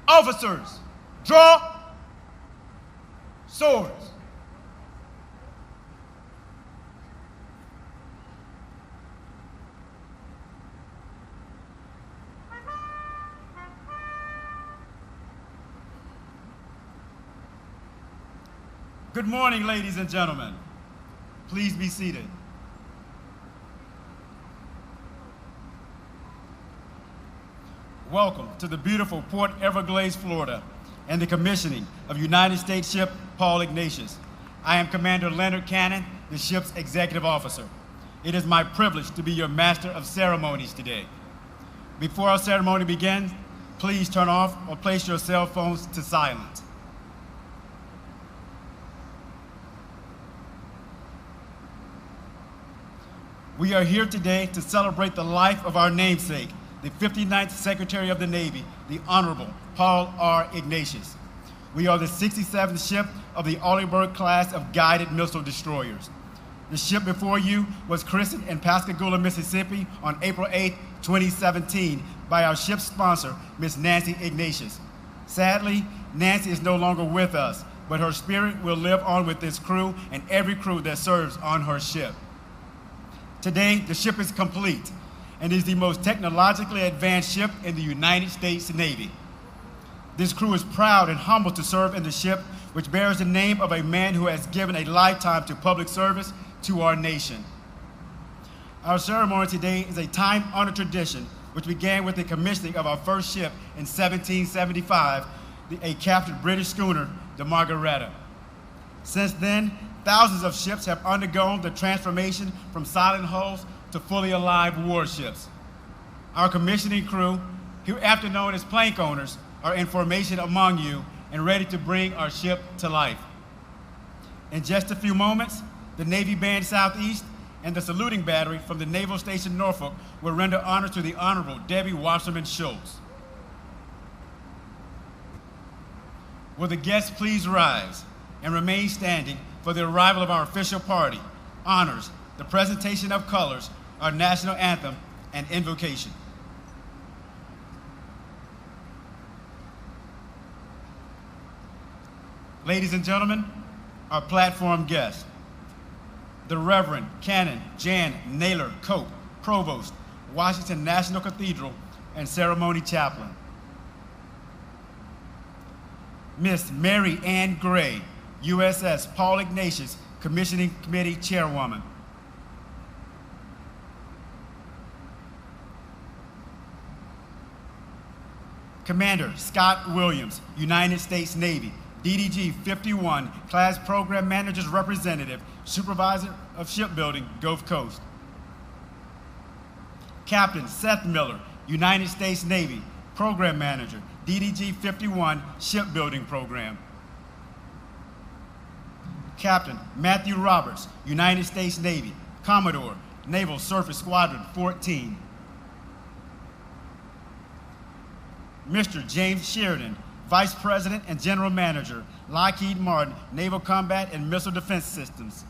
Officers, draw swords. Good morning, ladies and gentlemen. Please be seated. Welcome to the beautiful Port Everglades, Florida, and the commissioning of United States ship Paul Ignatius. I am Commander Leonard Cannon, the ship's executive officer. It is my privilege to be your master of ceremonies today. Before our ceremony begins, please turn off or place your cell phones to silent. We are here today to celebrate the life of our namesake, the 59th Secretary of the Navy, the Honorable Paul R. Ignatius. We are the 67th ship of the Arleigh class of guided missile destroyers. The ship before you was christened in Pascagoula, Mississippi on April 8, 2017 by our ship's sponsor, Miss Nancy Ignatius. Sadly, Nancy is no longer with us, but her spirit will live on with this crew and every crew that serves on her ship. Today, the ship is complete and is the most technologically advanced ship in the United States Navy. This crew is proud and humbled to serve in the ship, which bears the name of a man who has given a lifetime to public service to our nation. Our ceremony today is a time-honored tradition which began with the commissioning of our first ship in 1775, a captured British schooner, the Margaretta. Since then, thousands of ships have undergone the transformation from silent hulls to fully alive warships. Our commissioning crew, hereafter known as plank owners, are in formation among you and ready to bring our ship to life. In just a few moments, the Navy Band Southeast and the saluting battery from the Naval Station Norfolk will render honor to the Honorable Debbie Wasserman Schultz. Will the guests please rise and remain standing for the arrival of our official party, honors, the presentation of colors, our national anthem, and invocation. Ladies and gentlemen, our platform guests, the Reverend Canon Jan Naylor Cope, Provost, Washington National Cathedral, and Ceremony Chaplain. Miss Mary Ann Gray, USS Paul Ignatius, Commissioning Committee Chairwoman. Commander Scott Williams, United States Navy, DDG 51, Class Program Manager's Representative, Supervisor of Shipbuilding, Gulf Coast. Captain Seth Miller, United States Navy, Program Manager, DDG 51, Shipbuilding Program. Captain Matthew Roberts, United States Navy, Commodore, Naval Surface Squadron 14. Mr. James Sheridan, Vice President and General Manager, Lockheed Martin, Naval Combat and Missile Defense Systems.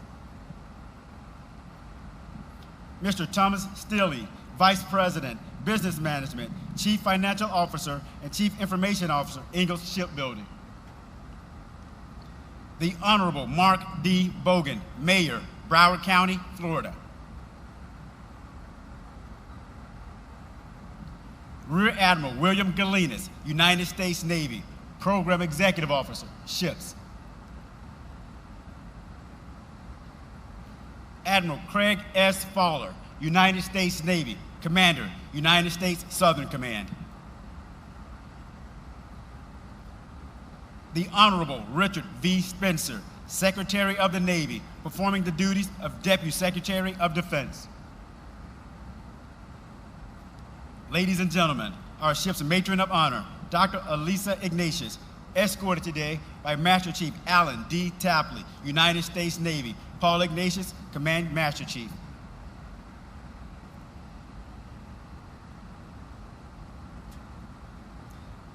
Mr. Thomas Stilley, Vice President, Business Management, Chief Financial Officer, and Chief Information Officer, Ingalls Shipbuilding. The Honorable Mark D. Bogan, Mayor, Broward County, Florida. Rear Admiral William Galinas, United States Navy, Program Executive Officer, Ships. Admiral Craig S. Fowler, United States Navy, Commander, United States Southern Command. The Honorable Richard V. Spencer, Secretary of the Navy, performing the duties of Deputy Secretary of Defense. Ladies and gentlemen, our ship's matron of honor, Dr. Elisa Ignatius, escorted today by Master Chief Alan D. Tapley, United States Navy, Paul Ignatius, Command Master Chief.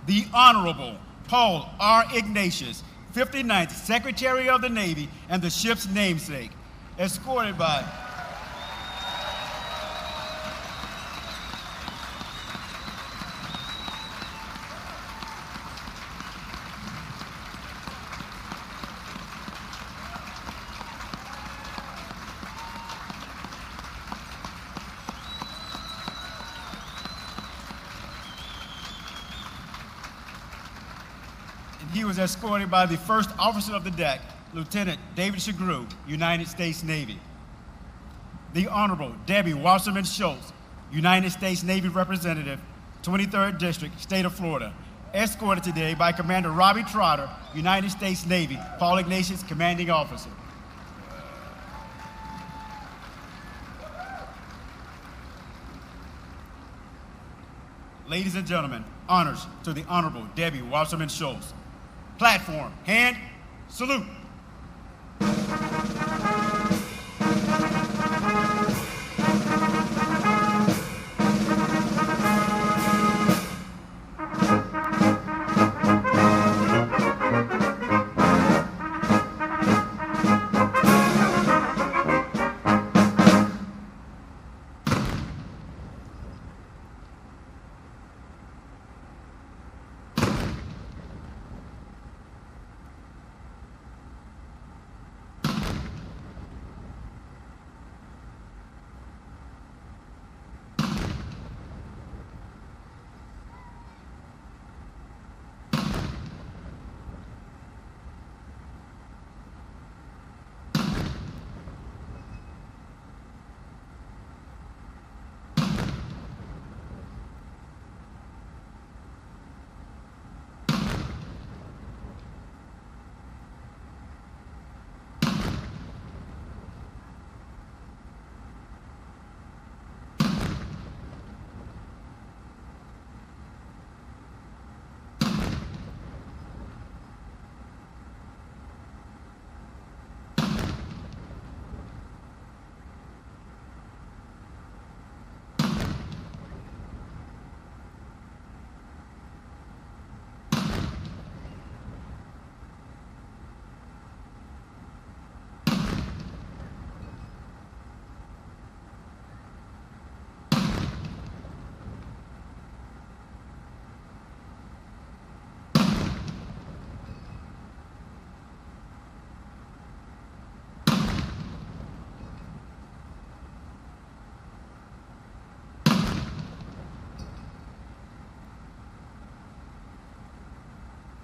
The Honorable Paul R. Ignatius, 59th Secretary of the Navy and the ship's namesake, escorted by he was escorted by the first officer of the deck, Lieutenant David Shagru, United States Navy. The Honorable Debbie Wasserman Schultz, United States Navy Representative, 23rd District, State of Florida, escorted today by Commander Robbie Trotter, United States Navy, Paul Ignatius, Commanding Officer. Ladies and gentlemen, honors to the Honorable Debbie Wasserman Schultz. Platform, hand, salute.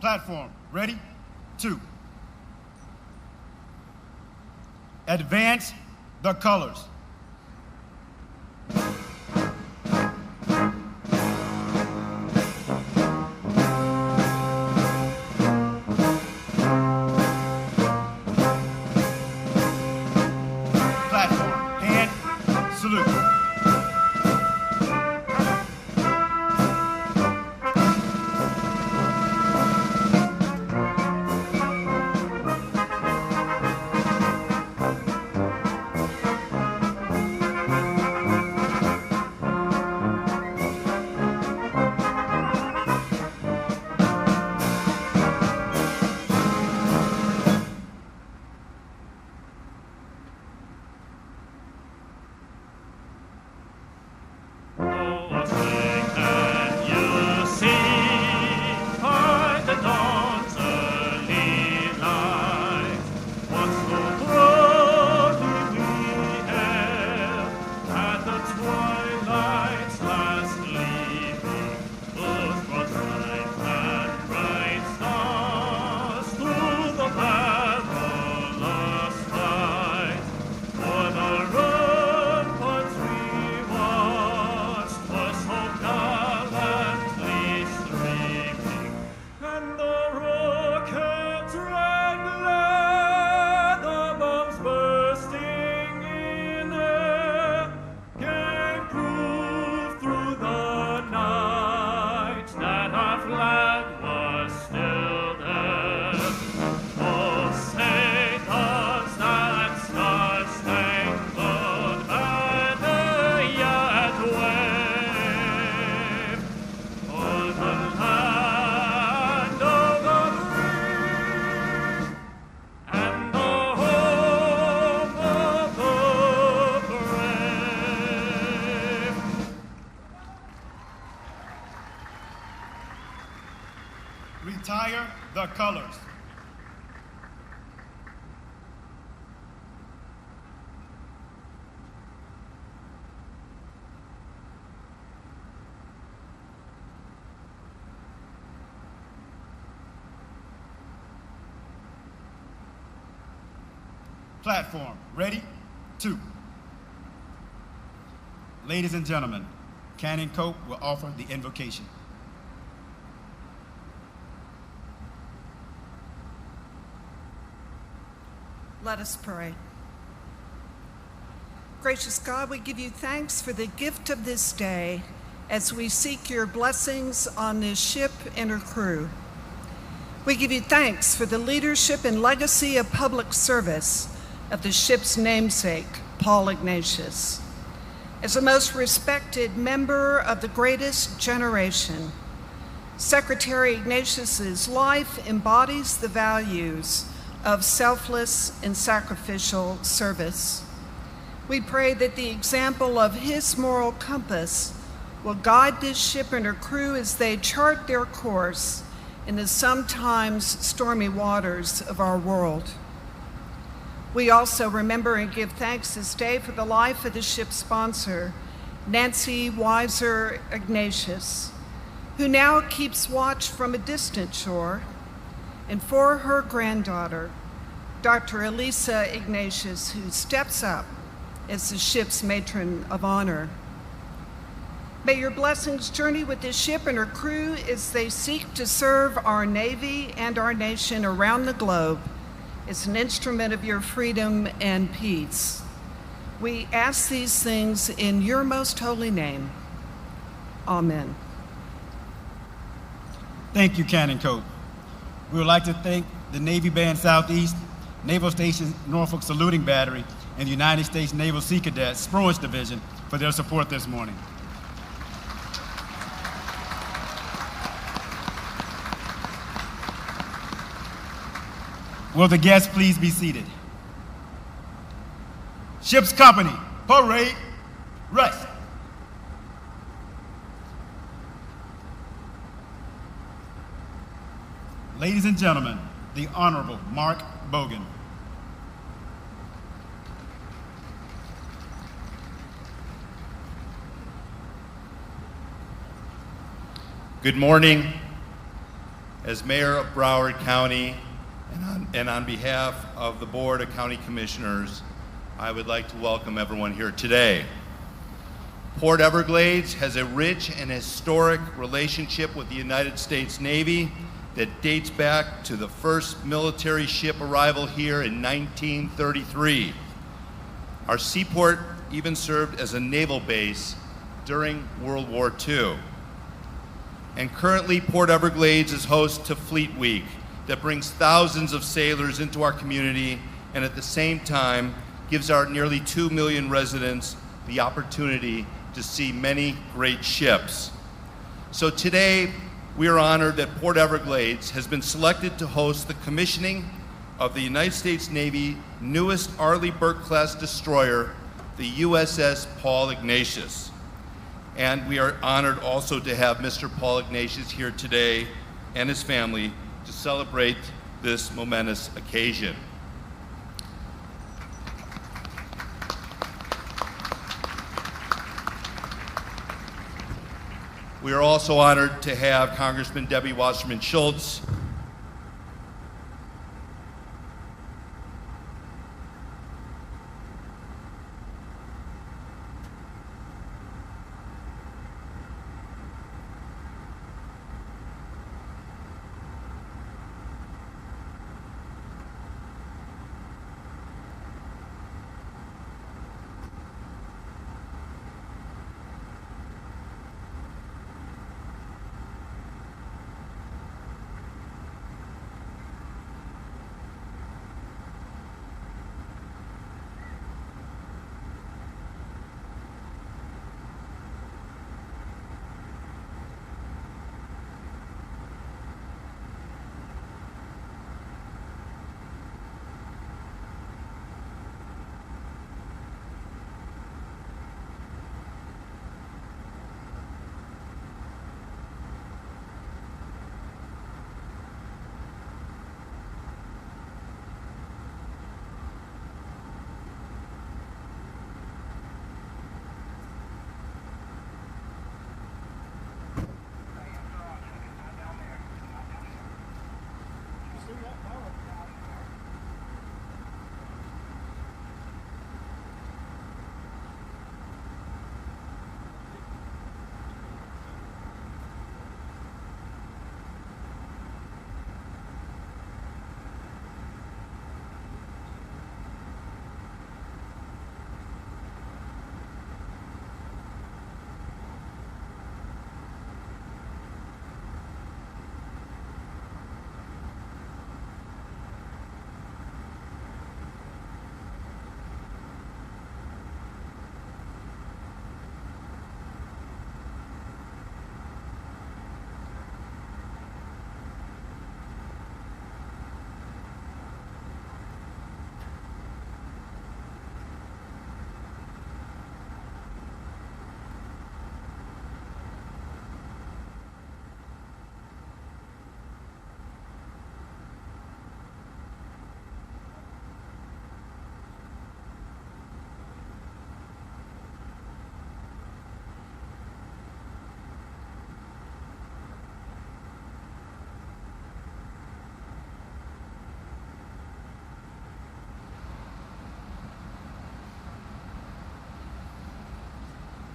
Platform, ready, 2. Advance the colors. Platform, hand, salute. Retire the colors. Platform. Ready? 2. Ladies and gentlemen, Canon Cope will offer the invocation. Let us pray. Gracious God, we give you thanks for the gift of this day as we seek your blessings on this ship and her crew. We give you thanks for the leadership and legacy of public service of the ship's namesake, Paul Ignatius. As the most respected member of the greatest generation, Secretary Ignatius's life embodies the values of selfless and sacrificial service. We pray that the example of his moral compass will guide this ship and her crew as they chart their course in the sometimes stormy waters of our world. We also remember and give thanks this day for the life of the ship's sponsor, Nancy Weiser Ignatius, who now keeps watch from a distant shore, and for her granddaughter, Dr. Elisa Ignatius, who steps up as the ship's matron of honor. May your blessings journey with this ship and her crew as they seek to serve our Navy and our nation around the globe as an instrument of your freedom and peace. We ask these things in your most holy name. Amen. Thank you, Canon Cope. We would like to thank the Navy Band Southeast, Naval Station Norfolk Saluting Battery, and the United States Naval Sea Cadets Spruance Division for their support this morning. Will the guests please be seated? Ship's company, parade, rest. Ladies and gentlemen, the Honorable Mark Bogan. Good morning. As Mayor of Broward County and on behalf of the Board of County Commissioners, I would like to welcome everyone here today. Port Everglades has a rich and historic relationship with the United States Navy that dates back to the first military ship arrival here in 1933. Our seaport even served as a naval base during World War II. And currently, Port Everglades is host to Fleet Week that brings thousands of sailors into our community and at the same time gives our nearly 2 million residents the opportunity to see many great ships. So today, we are honored that Port Everglades has been selected to host the commissioning of the United States Navy newest Arleigh Burke-class destroyer, the USS Paul Ignatius. And we are honored also to have Mr. Paul Ignatius here today and his family to celebrate this momentous occasion. We are also honored to have Congressman Debbie Wasserman Schultz,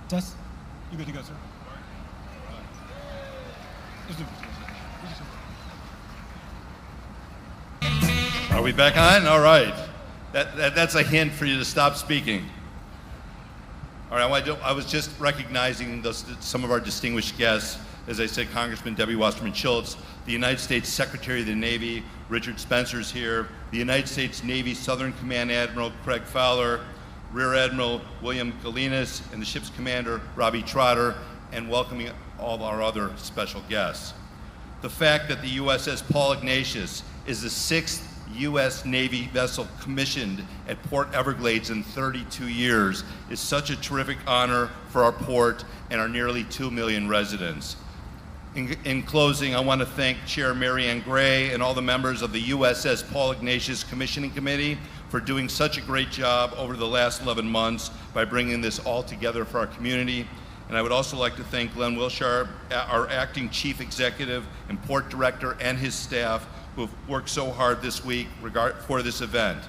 Test. You good to go, sir? Are we back on? All right. That's a hint for you to stop speaking. All right, I was just recognizing some of our distinguished guests. As I said, Congressman Debbie Wasserman Schultz, the United States Secretary of the Navy, Richard Spencer's here, the United States Navy Southern Command Admiral Craig Fowler, Rear Admiral William Galinas, and the ship's commander, Robbie Trotter, and welcoming all our other special guests. The fact that the USS Paul Ignatius is the 6th U.S. Navy vessel commissioned at Port Everglades in 32 years is such a terrific honor for our port and our nearly 2 million residents. In closing, I want to thank Chair Mary Ann Gray and all the members of the USS Paul Ignatius Commissioning Committee for doing such a great job over the last 11 months by bringing this all together for our community. And I would also like to thank Glenn Wilshire, our acting chief executive and port director, and his staff who have worked so hard this week for this event.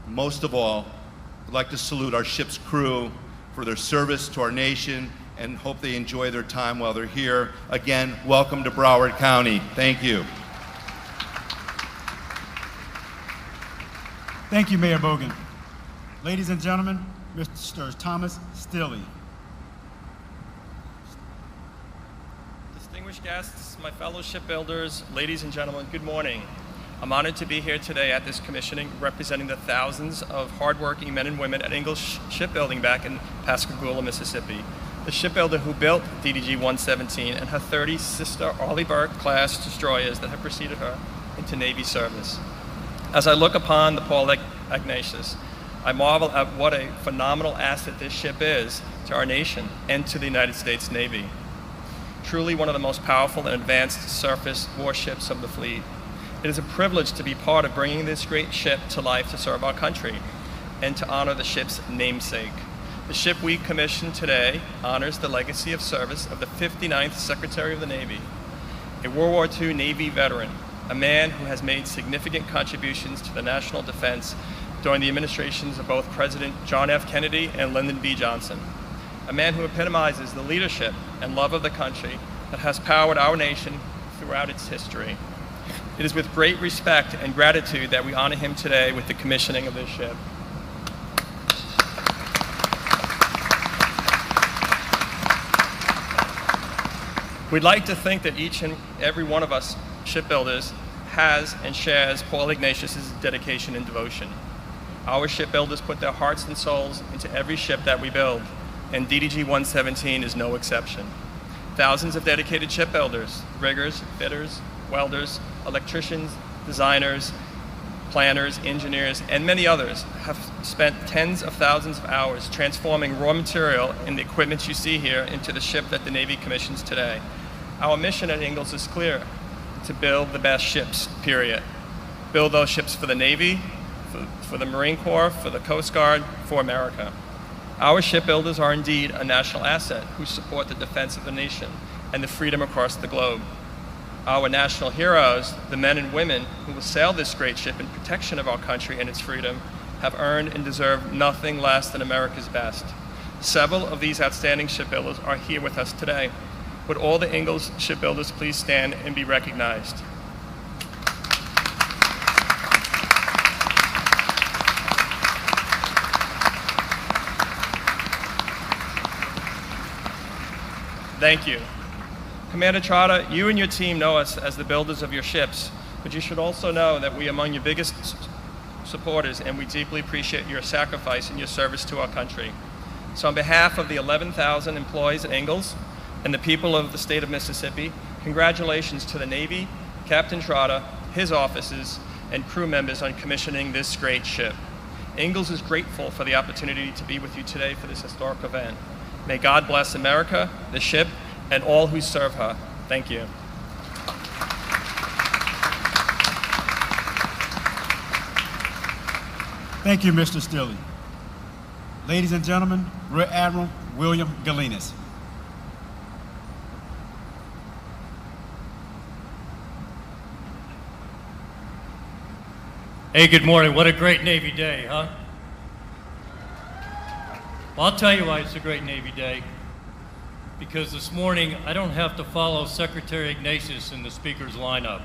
Most of all, I'd like to salute our ship's crew for their service to our nation and hope they enjoy their time while they're here. Again, welcome to Broward County. Thank you. Thank you, Mayor Bogan. Ladies and gentlemen, Mr. Thomas Stilley. Distinguished guests, my fellow shipbuilders, ladies and gentlemen, good morning. I'm honored to be here today at this commissioning representing the thousands of hardworking men and women at Ingalls Shipbuilding back in Pascagoula, Mississippi. The shipbuilder who built DDG-117 and her 30 sister Arleigh Burke-class destroyers that have preceded her into Navy service. As I look upon the Paul Ignatius, I marvel at what a phenomenal asset this ship is to our nation and to the United States Navy. Truly one of the most powerful and advanced surface warships of the fleet. It is a privilege to be part of bringing this great ship to life to serve our country and to honor the ship's namesake. The ship we commissioned today honors the legacy of service of the 59th Secretary of the Navy, a World War II Navy veteran, a man who has made significant contributions to the national defense during the administrations of both President John F. Kennedy and Lyndon B. Johnson, a man who epitomizes the leadership and love of the country that has powered our nation throughout its history. It is with great respect and gratitude that we honor him today with the commissioning of this ship. We'd like to think that each and every one of us shipbuilders has and shares Paul Ignatius' dedication and devotion. Our shipbuilders put their hearts and souls into every ship that we build, and DDG-117 is no exception. Thousands of dedicated shipbuilders, riggers, fitters, welders, electricians, designers, planners, engineers, and many others have spent tens of thousands of hours transforming raw material in the equipment you see here into the ship that the Navy commissions today. Our mission at Ingalls is clear: to build the best ships, period. Build those ships for the Navy, for the Marine Corps, for the Coast Guard, for America. Our shipbuilders are indeed a national asset who support the defense of the nation and the freedom across the globe. Our national heroes, the men and women who will sail this great ship in protection of our country and its freedom, have earned and deserve nothing less than America's best. Several of these outstanding shipbuilders are here with us today. Would all the Ingalls shipbuilders please stand and be recognized? Thank you. Commander Trotter, you and your team know us as the builders of your ships, but you should also know that we are among your biggest supporters, and we deeply appreciate your sacrifice and your service to our country. So on behalf of the 11,000 employees at Ingalls and the people of the state of Mississippi, congratulations to the Navy, Captain Trotter, his officers, and crew members on commissioning this great ship. Ingalls is grateful for the opportunity to be with you today for this historic event. May God bless America, the ship, and all who serve her. Thank you. Thank you, Mr. Stilley. Ladies and gentlemen, Rear Admiral William Galinas. Hey, good morning. What a great Navy day, huh? Well, I'll tell you why it's a great Navy day. because this morning I don't have to follow Secretary Ignatius in the speaker's lineup.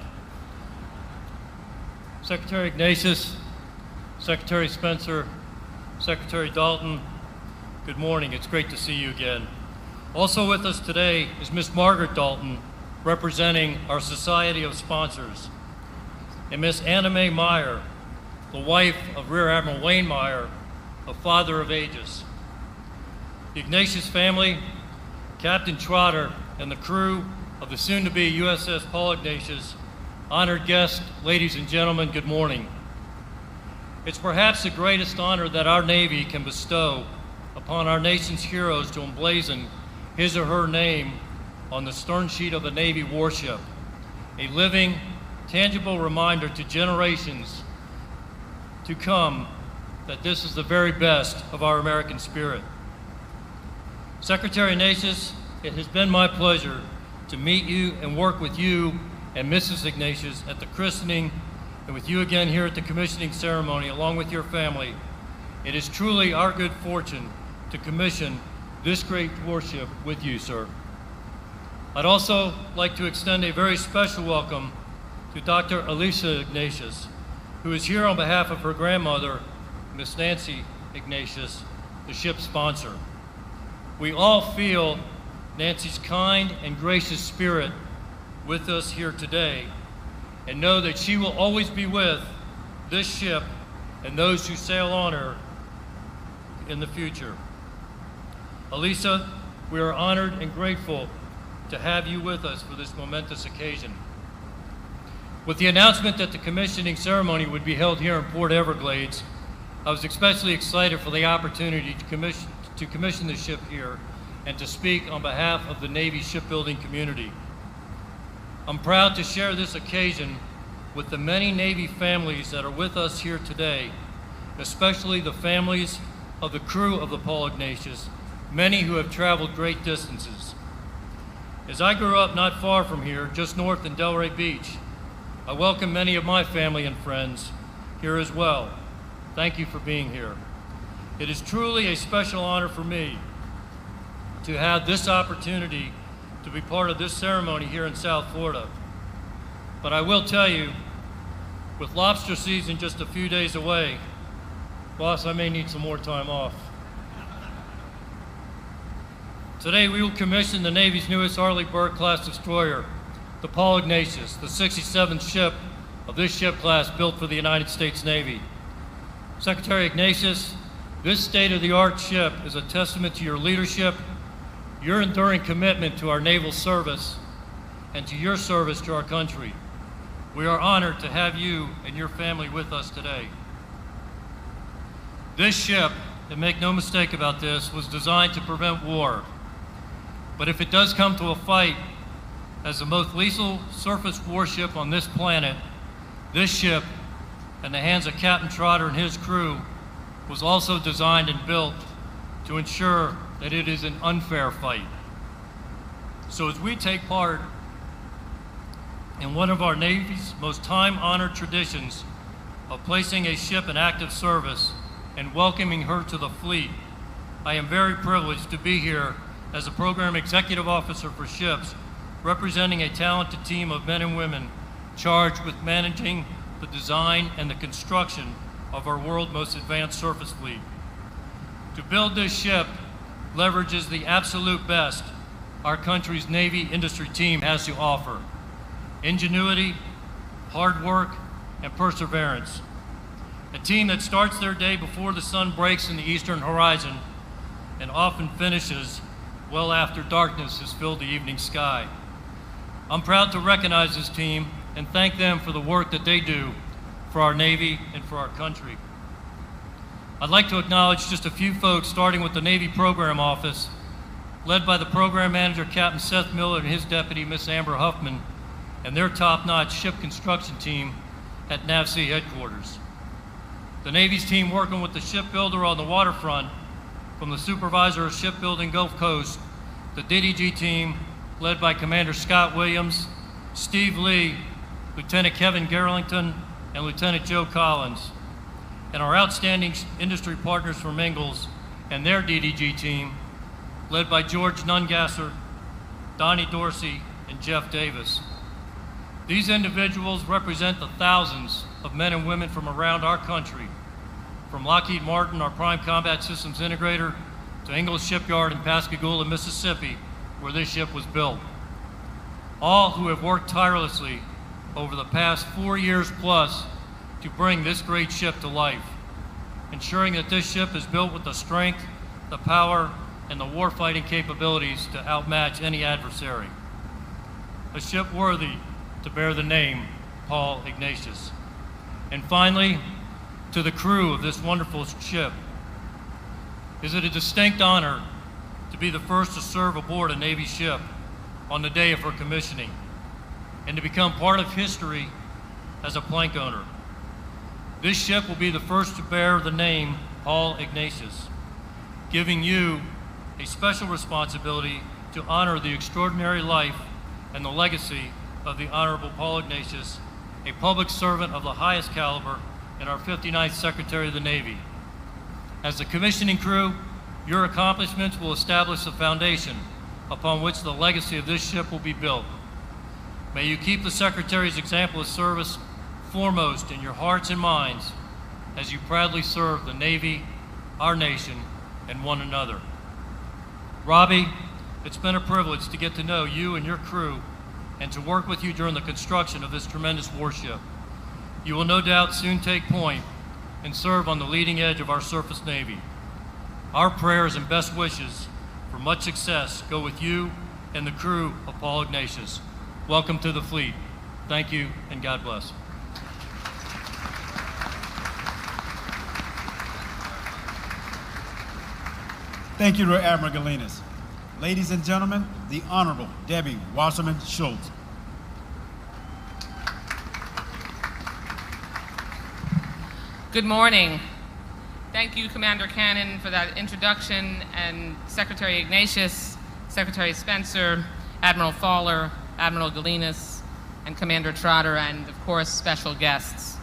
Secretary Ignatius, Secretary Spencer, Secretary Dalton, good morning. It's great to see you again. Also with us today is Miss Margaret Dalton, representing our Society of Sponsors, and Miss Anna Mae Meyer, the wife of Rear Admiral Wayne Meyer, a father of ages. The Ignatius family, Captain Trotter, and the crew of the soon-to-be USS Paul Ignatius, honored guests, ladies and gentlemen, good morning. It's perhaps the greatest honor that our Navy can bestow upon our nation's heroes to emblazon his or her name on the stern sheet of a Navy warship, a living, tangible reminder to generations to come that this is the very best of our American spirit. Secretary Ignatius, it has been my pleasure to meet you and work with you and Mrs. Ignatius at the christening and with you again here at the commissioning ceremony along with your family. It is truly our good fortune to commission this great warship with you, sir. I'd also like to extend a very special welcome to Dr. Elisa Ignatius, who is here on behalf of her grandmother, Miss Nancy Ignatius, the ship's sponsor. We all feel Nancy's kind and gracious spirit with us here today, and know that she will always be with this ship and those who sail on her in the future. Elisa, we are honored and grateful to have you with us for this momentous occasion. With the announcement that the commissioning ceremony would be held here in Port Everglades, I was especially excited for the opportunity to commission the ship here and to speak on behalf of the Navy shipbuilding community. I'm proud to share this occasion with the many Navy families that are with us here today, especially the families of the crew of the Paul Ignatius, many who have traveled great distances. As I grew up not far from here, just north in Delray Beach, I welcome many of my family and friends here as well. Thank you for being here. It is truly a special honor for me to have this opportunity to be part of this ceremony here in South Florida. But I will tell you, with lobster season just a few days away, boss, I may need some more time off. Today we will commission the Navy's newest Arleigh Burke-class destroyer, the Paul Ignatius, the 67th ship of this ship class built for the United States Navy. Secretary Ignatius, this state-of-the-art ship is a testament to your leadership, your enduring commitment to our naval service, and to your service to our country. We are honored to have you and your family with us today. This ship, and make no mistake about this, was designed to prevent war. But if it does come to a fight, as the most lethal surface warship on this planet, this ship, in the hands of Captain Trotter and his crew, was also designed and built to ensure that it is an unfair fight. So as we take part in one of our Navy's most time-honored traditions of placing a ship in active service and welcoming her to the fleet, I am very privileged to be here as a Program Executive Officer for ships, representing a talented team of men and women charged with managing the design and the construction of our world's most advanced surface fleet. To build this ship leverages the absolute best our country's Navy industry team has to offer: ingenuity, hard work, and perseverance. A team that starts their day before the sun breaks in the eastern horizon and often finishes well after darkness has filled the evening sky. I'm proud to recognize this team and thank them for the work that they do for our Navy and for our country. I'd like to acknowledge just a few folks, starting with the Navy Program Office, led by the Program Manager, Captain Seth Miller, and his deputy, Miss Amber Huffman, and their top-notch ship construction team at NAVSEA headquarters. The Navy's team working with the shipbuilder on the waterfront, from the supervisor of shipbuilding Gulf Coast, the DDG team, led by Commander Scott Williams, Steve Lee, Lieutenant Kevin Garlington, and Lieutenant Joe Collins, and our outstanding industry partners from Ingalls and their DDG team, led by George Nungasser Donnie Dorsey, and Jeff Davis. These individuals represent the thousands of men and women from around our country, from Lockheed Martin, our prime combat systems integrator, to Ingalls Shipyard in Pascagoula, Mississippi, where this ship was built. All who have worked tirelessly over the past 4 years plus to bring this great ship to life, ensuring that this ship is built with the strength, the power, and the warfighting capabilities to outmatch any adversary. A ship worthy to bear the name Paul Ignatius. And finally, to the crew of this wonderful ship, is it a distinct honor to be the first to serve aboard a Navy ship on the day of her commissioning and to become part of history as a plank owner. This ship will be the first to bear the name Paul Ignatius, giving you a special responsibility to honor the extraordinary life and the legacy of the Honorable Paul Ignatius, a public servant of the highest caliber and our 59th Secretary of the Navy. As the commissioning crew, your accomplishments will establish the foundation upon which the legacy of this ship will be built. May you keep the Secretary's example of service foremost in your hearts and minds as you proudly serve the Navy, our nation, and one another. Robbie, it's been a privilege to get to know you and your crew and to work with you during the construction of this tremendous warship. You will no doubt soon take point and serve on the leading edge of our surface Navy. Our prayers and best wishes for much success go with you and the crew of Paul Ignatius. Welcome to the fleet. Thank you, and God bless. Thank you, Rear Admiral Galinas. Ladies and gentlemen, the Honorable Debbie Wasserman Schultz. Good morning. Thank you, Commander Cannon, for that introduction, and Secretary Ignatius, Secretary Spencer, Admiral Fowler, Admiral Galinas, and Commander Trotter, and of course, special guests.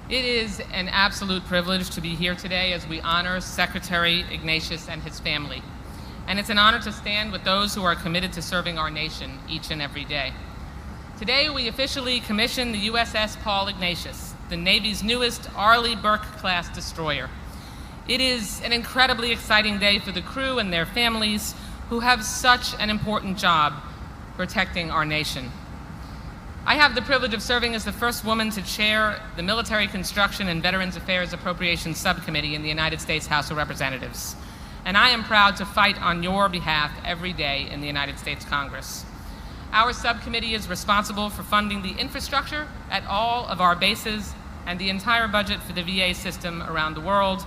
It is an absolute privilege to be here today as we honor Secretary Ignatius and his family. And it's an honor to stand with those who are committed to serving our nation each and every day. Today, we officially commission the USS Paul Ignatius, the Navy's newest Arleigh Burke-class destroyer. It is an incredibly exciting day for the crew and their families who have such an important job protecting our nation. I have the privilege of serving as the first woman to chair the Military Construction and Veterans Affairs Appropriations Subcommittee in the United States House of Representatives. And I am proud to fight on your behalf every day in the United States Congress. Our subcommittee is responsible for funding the infrastructure at all of our bases and the entire budget for the VA system around the world,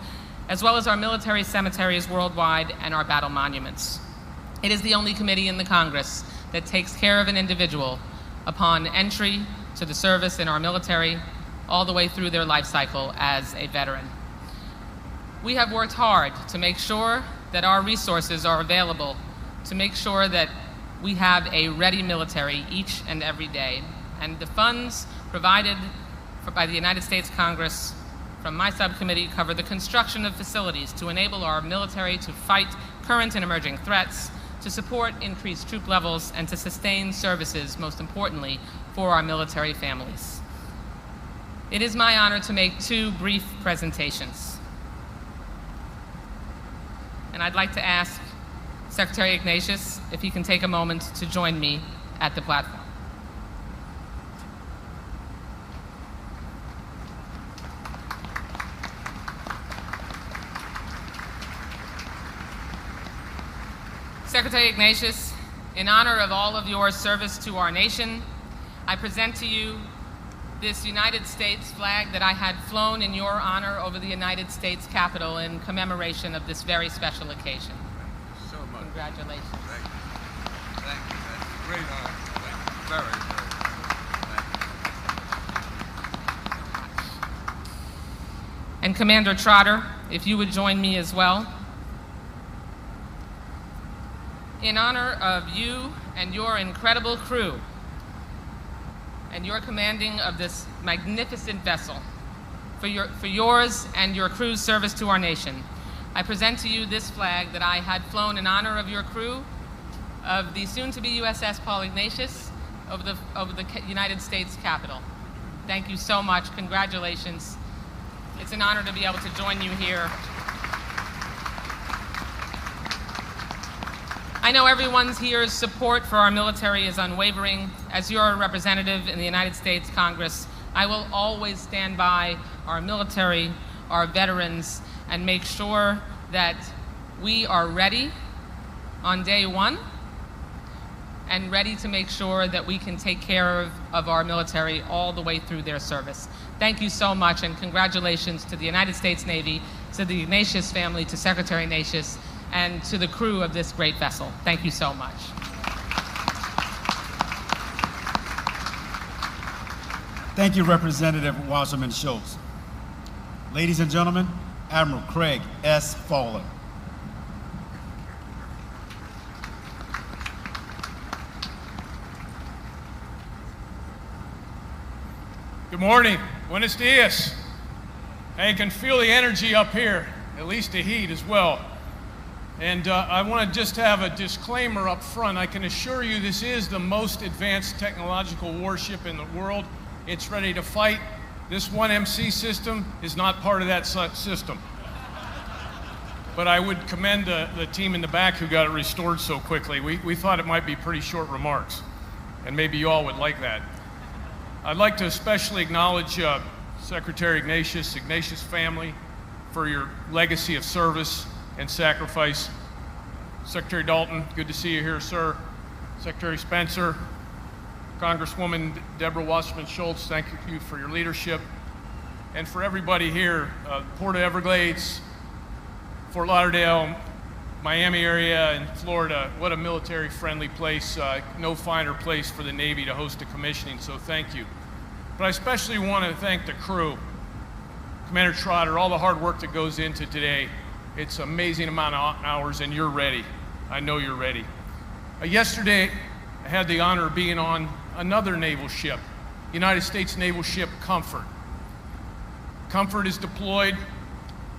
as well as our military cemeteries worldwide and our battle monuments. It is the only committee in the Congress that takes care of an individual upon entry to the service in our military, all the way through their life cycle as a veteran. We have worked hard to make sure that our resources are available, to make sure that we have a ready military each and every day. And the funds provided by the United States Congress from my subcommittee cover the construction of facilities to enable our military to fight current and emerging threats, to support increased troop levels, and to sustain services, most importantly, for our military families. It is my honor to make two brief presentations. And I'd like to ask Secretary Ignatius if he can take a moment to join me at the platform. Secretary Ignatius, in honor of all of your service to our nation, I present to you this United States flag that I had flown in your honor over the United States Capitol in commemoration of this very special occasion. Thank you so much. Congratulations. Thank you. Thank you. That's a great honor. Thank you. Very, very. Thank you. And Commander Trotter, if you would join me as well. In honor of you and your incredible crew and your commanding of this magnificent vessel, for yours and your crew's service to our nation, I present to you this flag that I had flown in honor of your crew of the soon-to-be USS Paul Ignatius over the United States Capitol. Thank you so much. Congratulations. It's an honor to be able to join you here. I know everyone's here's support for our military is unwavering. As your representative in the United States Congress, I will always stand by our military, our veterans, and make sure that we are ready on day one and ready to make sure that we can take care of our military all the way through their service. Thank you so much, and congratulations to the United States Navy, to the Ignatius family, to Secretary Ignatius, and to the crew of this great vessel. Thank you so much. Thank you, Representative Wasserman Schultz. Ladies and gentlemen, Admiral Craig S. Fowler. Good morning. Buenos dias. I can feel the energy up here, at least the heat as well. And I want to just have a disclaimer up front. I can assure you this is the most advanced technological warship in the world. It's ready to fight. This 1MC system is not part of that system. But I would commend the team in the back who got it restored so quickly. We thought it might be pretty short remarks, and maybe you all would like that. I'd like to especially acknowledge Secretary Ignatius family for your legacy of service and sacrifice. Secretary Dalton, good to see you here, sir. Secretary Spencer, Congresswoman Deborah Wasserman Schultz, thank you for your leadership. And for everybody here, Port Everglades, Fort Lauderdale, Miami area, and Florida, what a military-friendly place. No finer place for the Navy to host a commissioning, so thank you. But I especially want to thank the crew, Commander Trotter, all the hard work that goes into today. It's an amazing amount of hours, and you're ready. I know you're ready. Yesterday, I had the honor of being on another naval ship, United States naval ship Comfort. Comfort is deployed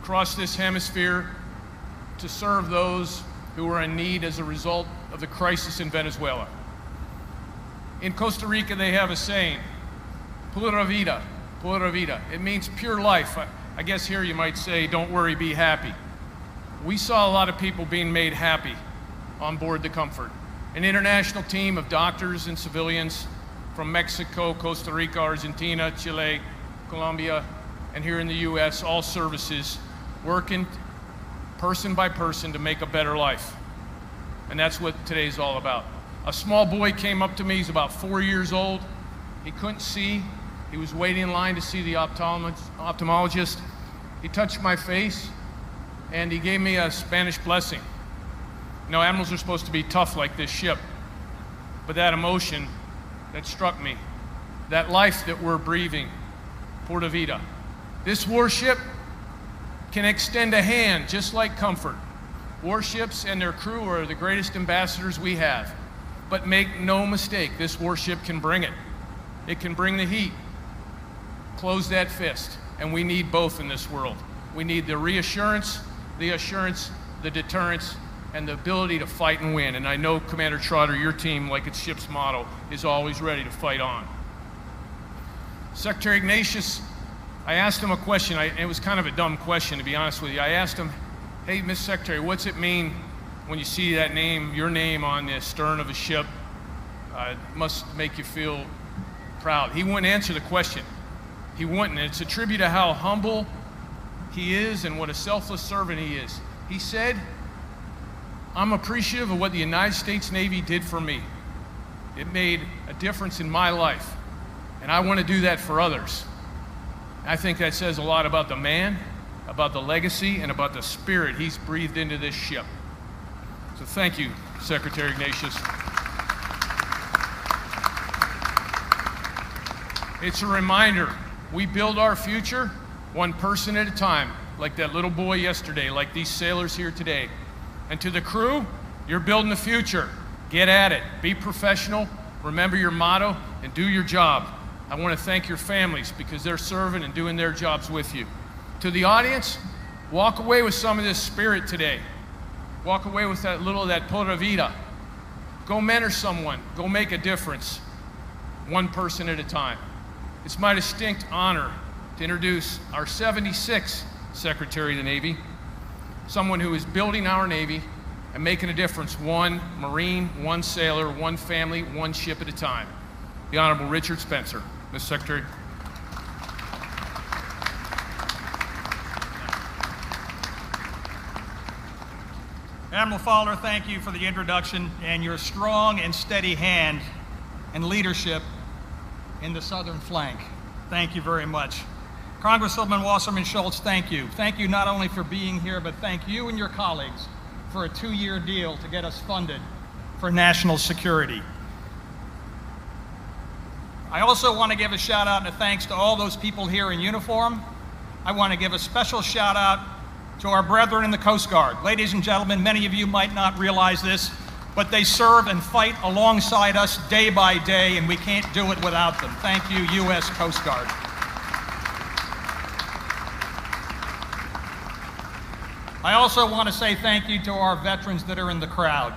across this hemisphere to serve those who are in need as a result of the crisis in Venezuela. In Costa Rica, they have a saying, pura vida, pura vida. It means pure life. I guess here you might say, don't worry, be happy. We saw a lot of people being made happy on board the Comfort. An international team of doctors and civilians from Mexico, Costa Rica, Argentina, Chile, Colombia, and here in the US, all services working person by person to make a better life. And that's what today's all about. A small boy came up to me, he's about 4 years old. He couldn't see. He was waiting in line to see the ophthalmologist. He touched my face and he gave me a Spanish blessing. You know, admirals are supposed to be tough like this ship, but that emotion that struck me, that life that we're breathing, Pura Vida. This warship can extend a hand just like Comfort. Warships and their crew are the greatest ambassadors we have. But make no mistake, this warship can bring it. It can bring the heat, close that fist, and we need both in this world. We need the reassurance, the assurance, the deterrence, and the ability to fight and win. And I know, Commander Trotter, your team, like its ship's motto, is always ready to fight on. Secretary Ignatius, I asked him a question. It was kind of a dumb question, to be honest with you. I asked him, hey, Mr. Secretary, what's it mean when you see that name, your name on the stern of a ship? It must make you feel proud. He wouldn't answer the question. He wouldn't. And it's a tribute to how humble he is and what a selfless servant he is. He said, I'm appreciative of what the United States Navy did for me. It made a difference in my life, and I want to do that for others. I think that says a lot about the man, about the legacy, and about the spirit he's breathed into this ship. So thank you, Secretary Ignatius. It's a reminder, we build our future one person at a time, like that little boy yesterday, like these sailors here today. And to the crew, you're building the future. Get at it, be professional, remember your motto, and do your job. I want to thank your families because they're serving and doing their jobs with you. To the audience, walk away with some of this spirit today. Walk away with that little of that pura vida. Go mentor someone. Go make a difference, one person at a time. It's my distinct honor to introduce our 76th Secretary of the Navy, someone who is building our Navy and making a difference, one Marine, one sailor, one family, one ship at a time. The Honorable Richard Spencer. Mr. Secretary. Admiral Fowler, thank you for the introduction and your strong and steady hand and leadership in the southern flank. Thank you very much. Congresswoman Wasserman Schultz, thank you. Thank you not only for being here, but thank you and your colleagues for a 2-year deal to get us funded for national security. I also want to give a shout out and a thanks to all those people here in uniform. I want to give a special shout out to our brethren in the Coast Guard. Ladies and gentlemen, many of you might not realize this, but they serve and fight alongside us day by day, and we can't do it without them. Thank you, U.S. Coast Guard. I also want to say thank you to our veterans that are in the crowd.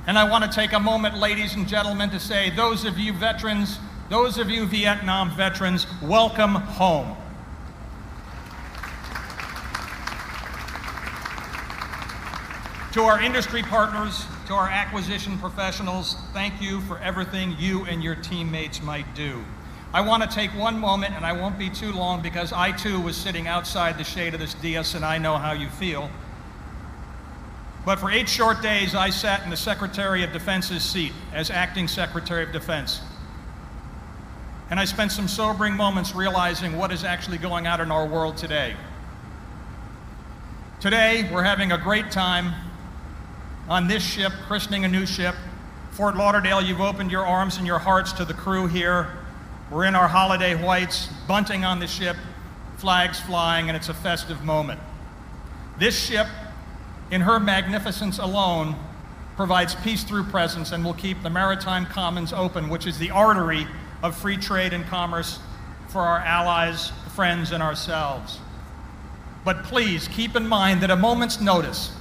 And I want to take a moment, ladies and gentlemen, to say those of you veterans, those of you Vietnam veterans, welcome home. To our industry partners, to our acquisition professionals, thank you for everything you and your teammates might do. I want to take one moment, and I won't be too long because I too was sitting outside the shade of this dais and I know how you feel. But for 8 short days, I sat in the Secretary of Defense's seat as Acting Secretary of Defense. And I spent some sobering moments realizing what is actually going on in our world today. Today, we're having a great time on this ship, christening a new ship. Fort Lauderdale, you've opened your arms and your hearts to the crew here. We're in our holiday whites, bunting on the ship, flags flying, and it's a festive moment. This ship, in her magnificence alone, provides peace through presence and will keep the maritime commons open, which is the artery of free trade and commerce for our allies, friends, and ourselves. But please keep in mind that at a moment's notice,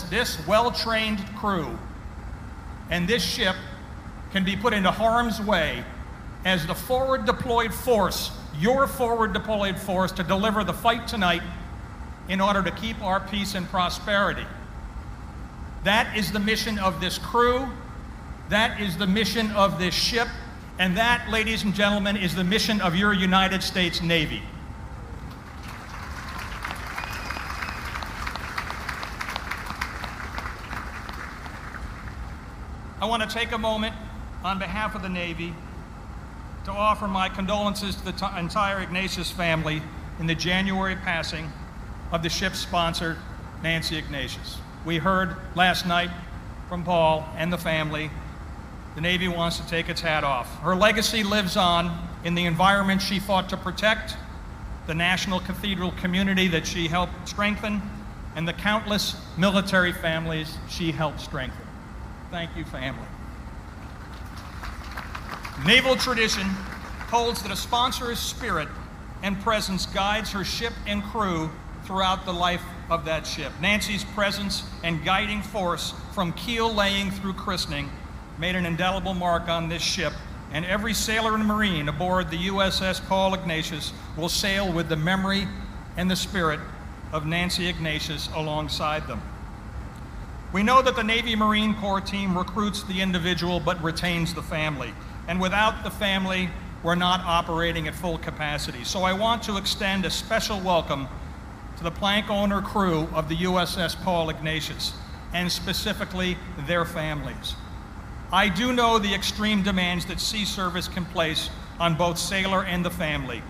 this well-trained crew and this ship can be put into harm's way as the forward deployed force, your forward deployed force, to deliver the fight tonight in order to keep our peace and prosperity. That is the mission of this crew, that is the mission of this ship, and that, ladies and gentlemen, is the mission of your United States Navy. I want to take a moment on behalf of the Navy to offer my condolences to the entire Ignatius family in the January passing of the ship's sponsor, Nancy Ignatius. We heard last night from Paul and the family. The Navy wants to take its hat off. Her legacy lives on in the environment she fought to protect, the national cathedral community that she helped strengthen, and the countless military families she helped strengthen. Thank you, family. Naval tradition holds that a sponsor's spirit and presence guides her ship and crew throughout the life of that ship. Nancy's presence and guiding force from keel laying through christening made an indelible mark on this ship, and every sailor and Marine aboard the USS Paul Ignatius will sail with the memory and the spirit of Nancy Ignatius alongside them. We know that the Navy Marine Corps team recruits the individual but retains the family. And without the family, we're not operating at full capacity. So I want to extend a special welcome to the plank owner crew of the USS Paul Ignatius, and specifically their families. I do know the extreme demands that sea service can place on both sailor and the family,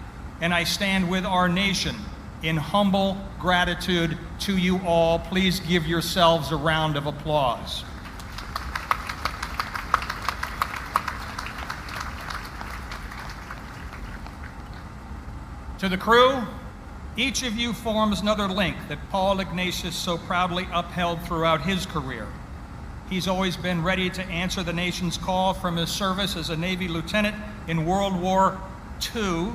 and I stand with our nation in humble gratitude to you all. Please give yourselves a round of applause. To the crew, each of you forms another link that Paul Ignatius so proudly upheld throughout his career. He's always been ready to answer the nation's call from his service as a Navy lieutenant in World War II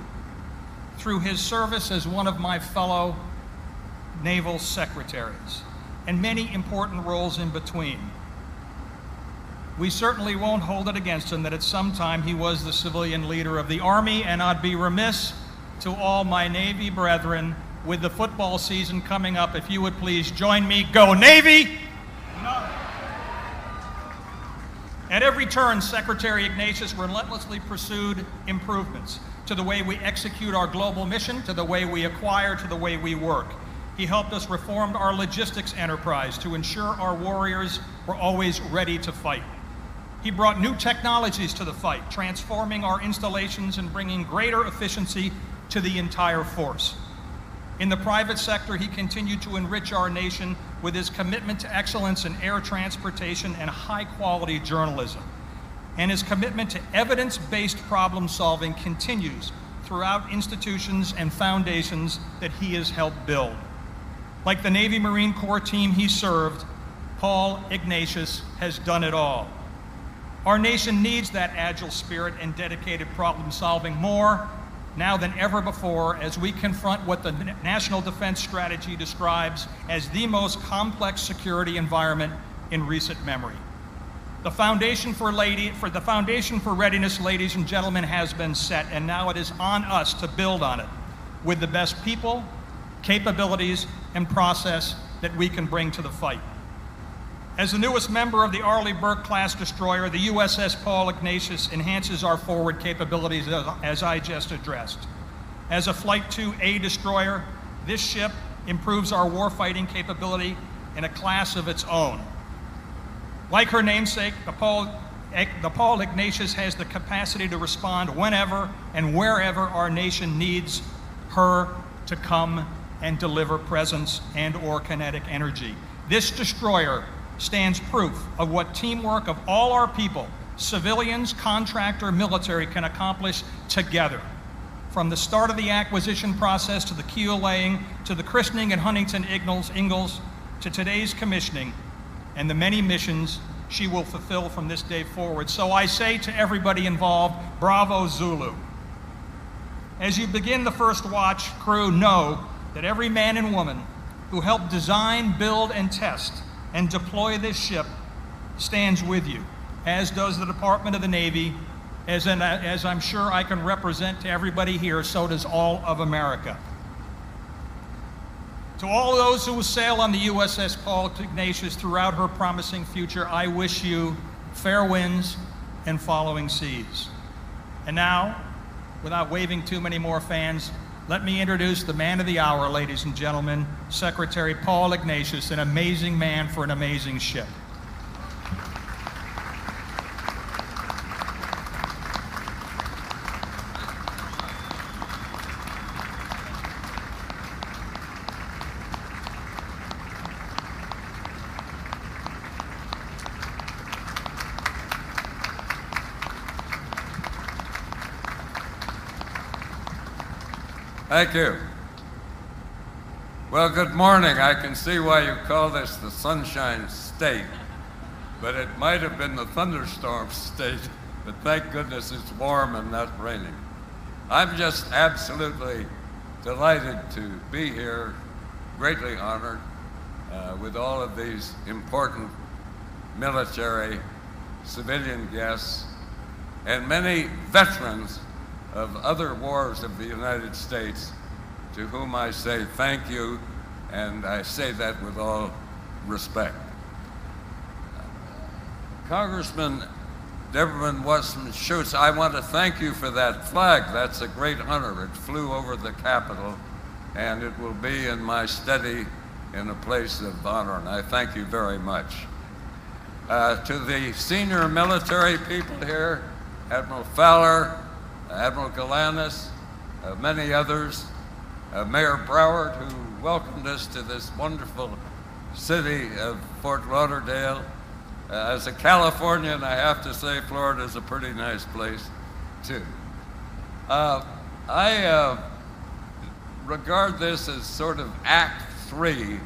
through his service as one of my fellow naval secretaries. and many important roles in between. We certainly won't hold it against him that at some time he was the civilian leader of the Army, and I'd be remiss to all my Navy brethren with the football season coming up if you would please join me. Go Navy! No. At every turn, Secretary Ignatius relentlessly pursued improvements to the way we execute our global mission, to the way we acquire, to the way we work. He helped us reform our logistics enterprise to ensure our warriors were always ready to fight. He brought new technologies to the fight, transforming our installations and bringing greater efficiency to the entire force. In the private sector, he continued to enrich our nation with his commitment to excellence in air transportation and high-quality journalism. And his commitment to evidence-based problem solving continues throughout institutions and foundations that he has helped build. Like the Navy Marine Corps team he served, Paul Ignatius has done it all. Our nation needs that agile spirit and dedicated problem solving more now than ever before as we confront what the National Defense Strategy describes as the most complex security environment in recent memory. The foundation for readiness, ladies and gentlemen, has been set, and now it is on us to build on it with the best people, capabilities, and process that we can bring to the fight. As the newest member of the Arleigh Burke-class destroyer, the USS Paul Ignatius enhances our forward capabilities as I just addressed. As a Flight IIA destroyer, this ship improves our warfighting capability in a class of its own. Like her namesake, the Paul Ignatius has the capacity to respond whenever and wherever our nation needs her to come and deliver presence and/or kinetic energy. This destroyer stands proof of what teamwork of all our people, civilians, contractor, military, can accomplish together. From the start of the acquisition process to the keel laying, to the christening at Huntington Ingalls, to today's commissioning, and the many missions she will fulfill from this day forward. So I say to everybody involved, bravo Zulu. As you begin the first watch, crew, know that every man and woman who helped design, build, and test and deploy this ship stands with you, as does the Department of the Navy, as I'm sure I can represent to everybody here, so does all of America. To all those who will sail on the USS Paul Ignatius throughout her promising future, I wish you fair winds and following seas. And now, without waving too many more fans, let me introduce the man of the hour, ladies and gentlemen, Secretary Paul Ignatius, an amazing man for an amazing ship. Thank you. Well, good morning. I can see why you call this the Sunshine State, but it might have been the Thunderstorm State, but thank goodness it's warm and not raining. I'm just absolutely delighted to be here, greatly honored, with all of these important military, civilian guests, and many veterans of other wars of the United States, to whom I say thank you, and I say that with all respect. Congressman Deverman Wasserman-Schultz, I want to thank you for that flag. That's a great honor. It flew over the Capitol, and it will be in my study in a place of honor, and I thank you very much. To the senior military people here, Admiral Fowler, Admiral Galanis, many others, Mayor Broward, who welcomed us to this wonderful city of Fort Lauderdale. As a Californian, I have to say Florida is a pretty nice place, too. I regard this as sort of Act 3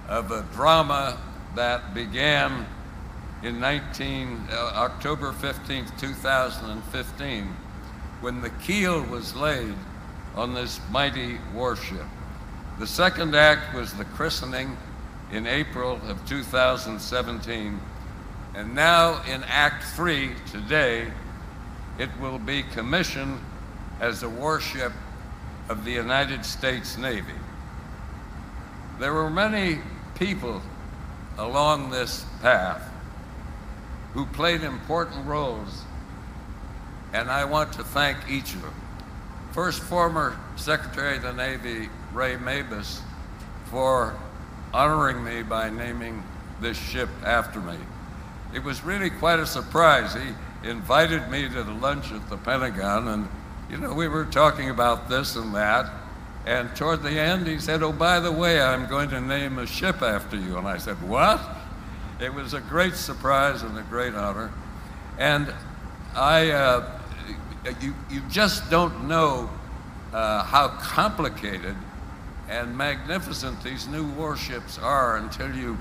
of a drama that began in October 15th, 2015, when the keel was laid on this mighty warship. The second act was the christening in April of 2017. And now in Act 3 today, it will be commissioned as a warship of the United States Navy. There were many people along this path who played important roles, and I want to thank each of them. First, former Secretary of the Navy, Ray Mabus, for honoring me by naming this ship after me. It was really quite a surprise. He invited me to the lunch at the Pentagon, and you know, we were talking about this and that, and toward the end he said, "Oh, by the way, I'm going to name a ship after you." And I said, "What?" It was a great surprise and a great honor. And you just don't know how complicated and magnificent these new warships are until you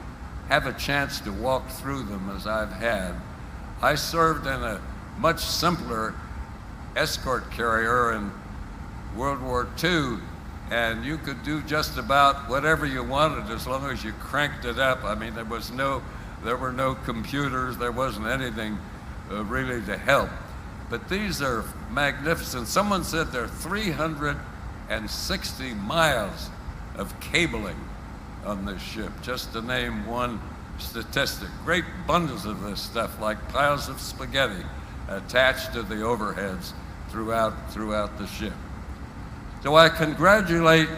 have a chance to walk through them, as I've had. I served in a much simpler escort carrier in World War II, and you could do just about whatever you wanted as long as you cranked it up. I mean, there were no computers, there wasn't anything really to help. But these are magnificent. Someone said there are 360 miles of cabling on this ship, just to name one statistic. Great bundles of this stuff, like piles of spaghetti, attached to the overheads throughout the ship. So I congratulate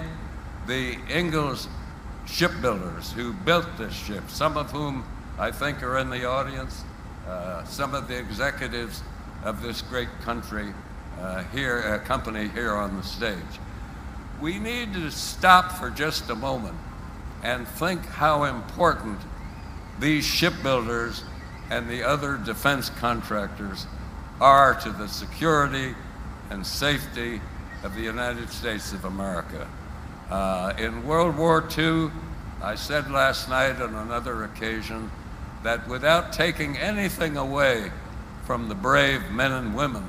the Ingalls shipbuilders who built this ship, some of whom I think are in the audience, some of the executives of this great company here on the stage. We need to stop for just a moment and think how important these shipbuilders and the other defense contractors are to the security and safety of the United States of America. In World War II, I said last night on another occasion that without taking anything away from the brave men and women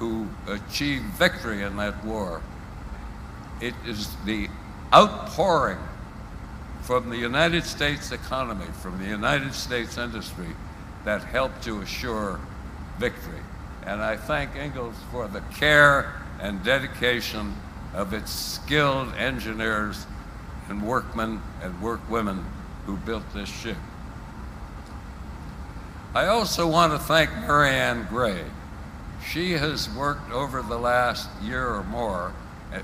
who achieved victory in that war, it is the outpouring from the United States economy, from the United States industry, that helped to assure victory. And I thank Ingalls for the care and dedication of its skilled engineers and workmen and workwomen who built this ship. I also want to thank Marianne Gray. She has worked over the last year or more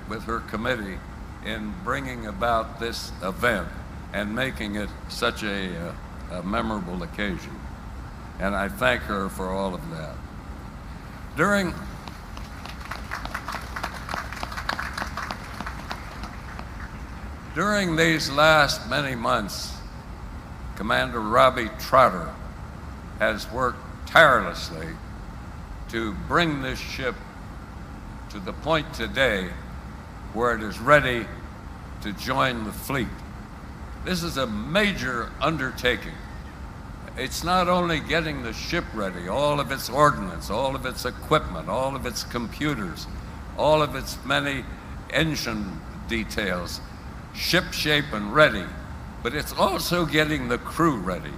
with her committee in bringing about this event and making it such a memorable occasion. And I thank her for all of that. During these last many months, Commander Robbie Trotter has worked tirelessly to bring this ship to the point today where it is ready to join the fleet. This is a major undertaking. It's not only getting the ship ready, all of its ordnance, all of its equipment, all of its computers, all of its many engine details, ship shape and ready, but it's also getting the crew ready.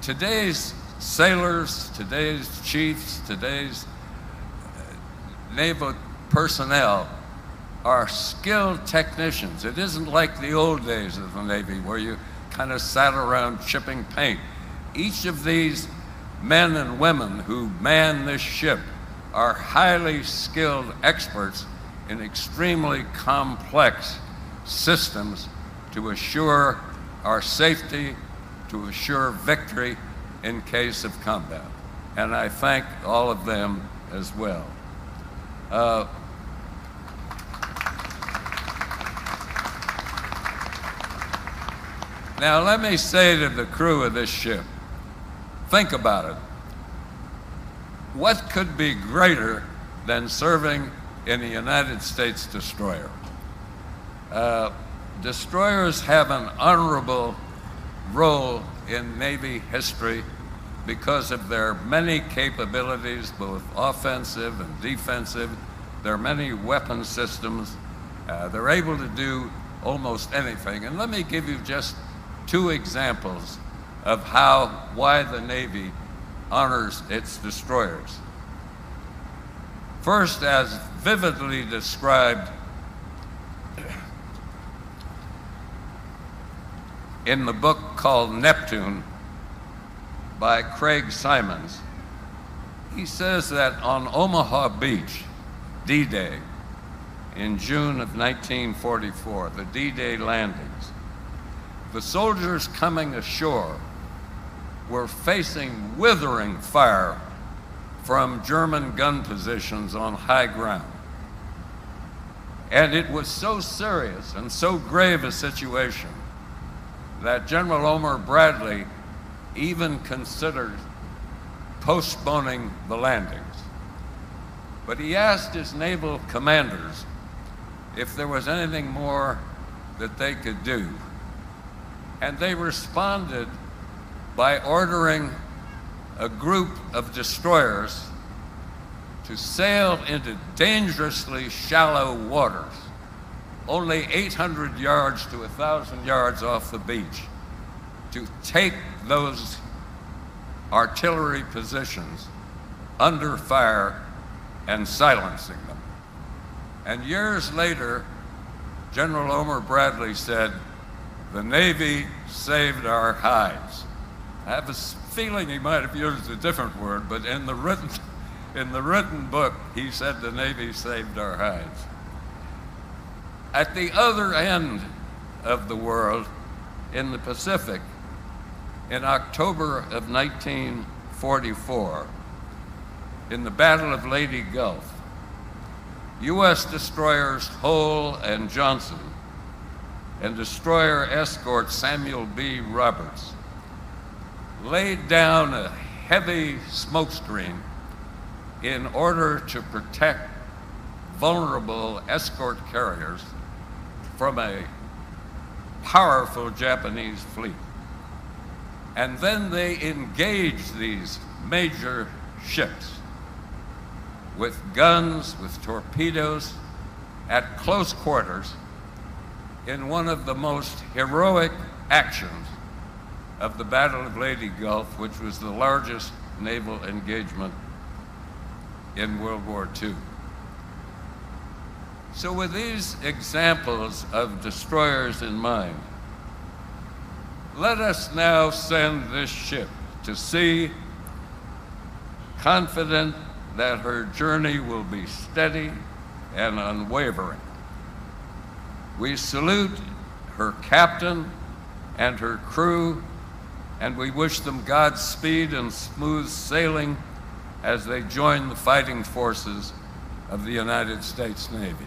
Today's sailors, today's chiefs, today's naval personnel are skilled technicians. It isn't like the old days of the Navy where you kind of sat around chipping paint. Each of these men and women who man this ship are highly skilled experts in extremely complex systems to assure our safety, to assure victory in case of combat. And I thank all of them as well. Now let me say to the crew of this ship, think about it. What could be greater than serving in a United States destroyer? Destroyers have an honorable role in Navy history because of their many capabilities, both offensive and defensive. There are many weapon systems. They're able to do almost anything. And let me give you just two examples of why the Navy honors its destroyers. First, as vividly described in the book called Neptune by Craig Simons, he says that on Omaha Beach, D-Day, in June of 1944, the D-Day landings, the soldiers coming ashore were facing withering fire from German gun positions on high ground. And it was so serious and so grave a situation that General Omar Bradley even considered postponing the landings. But he asked his naval commanders if there was anything more that they could do. And they responded by ordering a group of destroyers to sail into dangerously shallow waters, only 800 yards to 1,000 yards off the beach, to take those artillery positions under fire and silencing them. And years later, General Omar Bradley said, "The Navy saved our hides." I have a feeling he might have used a different word, but in the written book, he said the Navy saved our hides. At the other end of the world, in the Pacific, in October of 1944, in the Battle of Leyte Gulf, U.S. destroyers Hull and Johnson and destroyer escort Samuel B. Roberts laid down a heavy smokescreen in order to protect vulnerable escort carriers from a powerful Japanese fleet. And then they engaged these major ships with guns, with torpedoes, at close quarters in one of the most heroic actions of the Battle of Leyte Gulf, which was the largest naval engagement in World War II. So with these examples of destroyers in mind, let us now send this ship to sea, confident that her journey will be steady and unwavering. We salute her captain and her crew, and we wish them Godspeed and smooth sailing as they join the fighting forces of the United States Navy.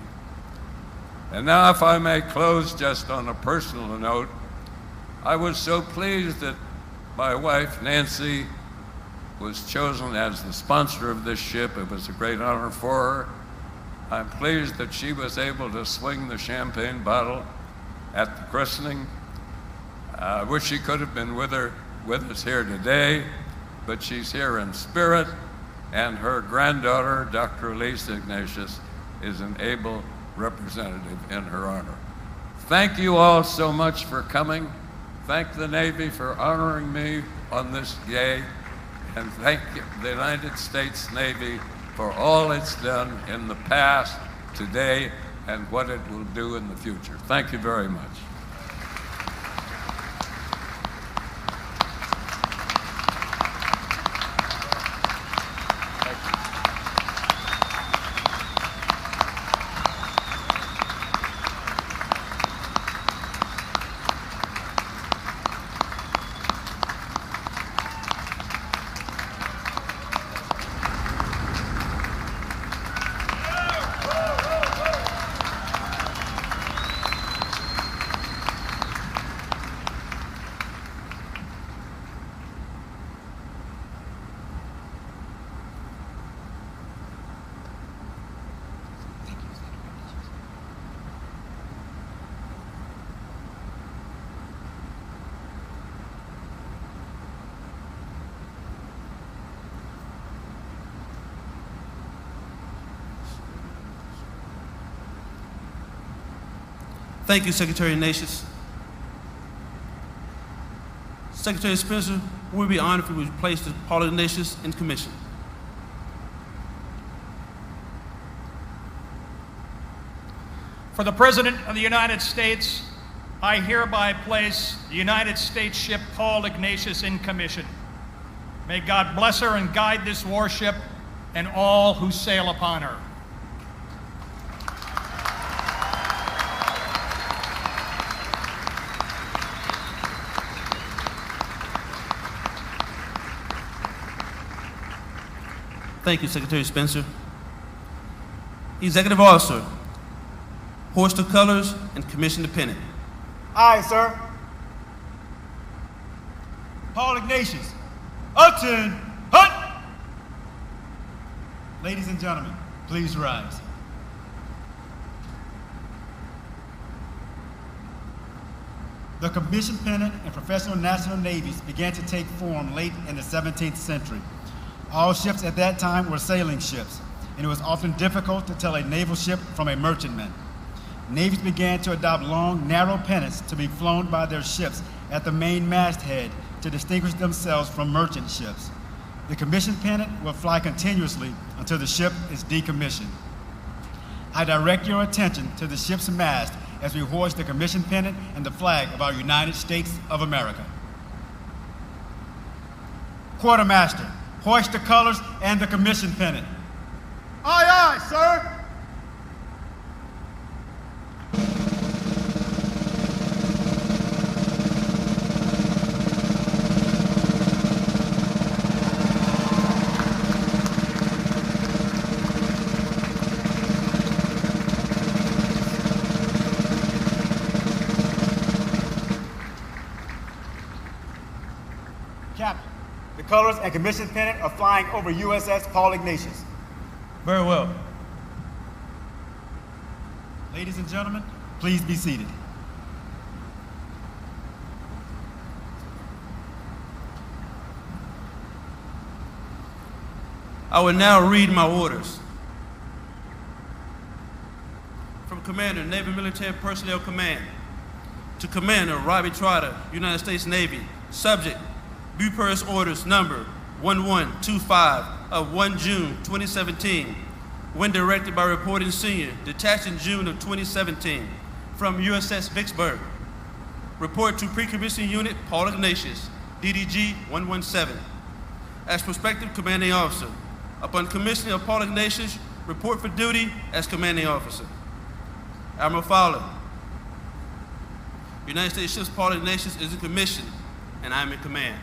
And now, if I may close just on a personal note, I was so pleased that my wife, Nancy, was chosen as the sponsor of this ship. It was a great honor for her. I'm pleased that she was able to swing the champagne bottle at the christening. I wish she could have been with us here today, but she's here in spirit, and her granddaughter, Dr. Elise Ignatius, is an able representative in her honor. Thank you all so much for coming. Thank the Navy for honoring me on this day, and thank the United States Navy for all it's done in the past, today, and what it will do in the future. Thank you very much. Thank you, Secretary Ignatius. Secretary Spencer, we would be honored if we would place the Paul Ignatius in commission. For the President of the United States, I hereby place the United States ship Paul Ignatius in commission. May God bless her and guide this warship and all who sail upon her. Thank you, Secretary Spencer. Executive Officer, hoist the colors and commission the pennant. Aye, sir. Paul Ignatius, Upton, hut! Ladies and gentlemen, please rise. The commission pennant in professional national navies began to take form late in the 17th century. All ships at that time were sailing ships, and it was often difficult to tell a naval ship from a merchantman. Navies began to adopt long, narrow pennants to be flown by their ships at the main masthead to distinguish themselves from merchant ships. The commission pennant will fly continuously until the ship is decommissioned. I direct your attention to the ship's mast as we hoist the commission pennant and the flag of our United States of America. Quartermaster, hoist the colors and the commission pennant. Aye, aye, sir. Captain, the colors and commission pennant are flying over USS Paul Ignatius. Very well. Ladies and gentlemen, please be seated. I will now read my orders. From Commander, Navy Military Personnel Command, to Commander Robbie Trotter, United States Navy, subject, Bupers Orders Number 1125 of 1 June 2017, when directed by Reporting Senior, detached in June of 2017, from USS Vicksburg. Report to Pre-Commissioning Unit Paul Ignatius, DDG 117. As Prospective Commanding Officer, upon commissioning of Paul Ignatius, report for duty as Commanding Officer. Admiral Fowler, United States ship Paul Ignatius is in commission, and I am in command.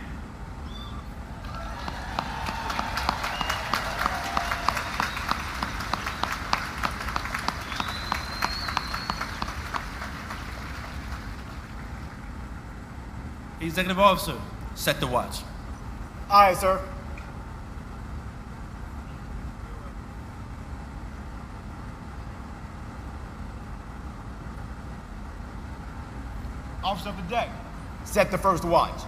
Executive Officer, set the watch. Aye, sir. Officer of the deck, set the first watch.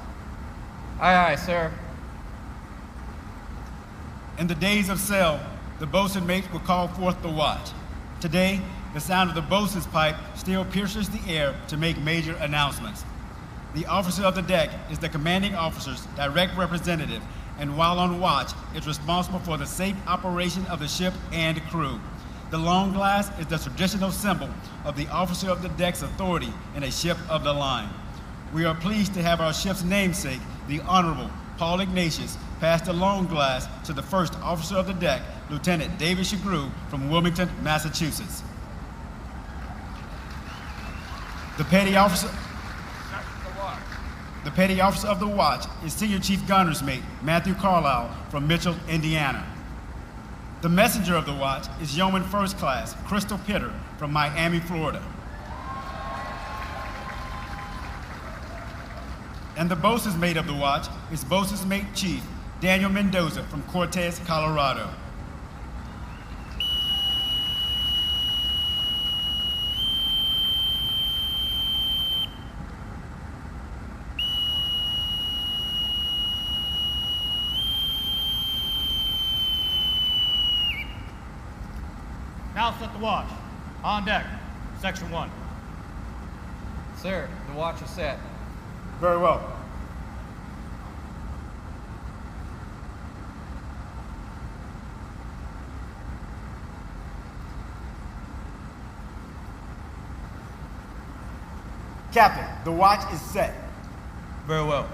Aye, aye, sir. In the days of sail, the boatswain mate will call forth the watch. Today, the sound of the boatswain's pipe still pierces the air to make major announcements. The officer of the deck is the commanding officer's direct representative, and while on watch, is responsible for the safe operation of the ship and crew. The long glass is the traditional symbol of the officer of the deck's authority in a ship of the line. We are pleased to have our ship's namesake, the Honorable Paul Ignatius, pass the long glass to the first officer of the deck, Lieutenant David Shagrew from Wilmington, Massachusetts. The petty officer of the watch is Senior Chief Gunner's Mate Matthew Carlisle from Mitchell, Indiana. The messenger of the watch is Yeoman First Class Crystal Pitter from Miami, Florida. And the boatswain's mate of the watch is Boatswain's Mate Chief Daniel Mendoza from Cortez, Colorado. Now set the watch. On deck, Section 1. Sir, the watch is set. Very well. Captain, the watch is set. Very well.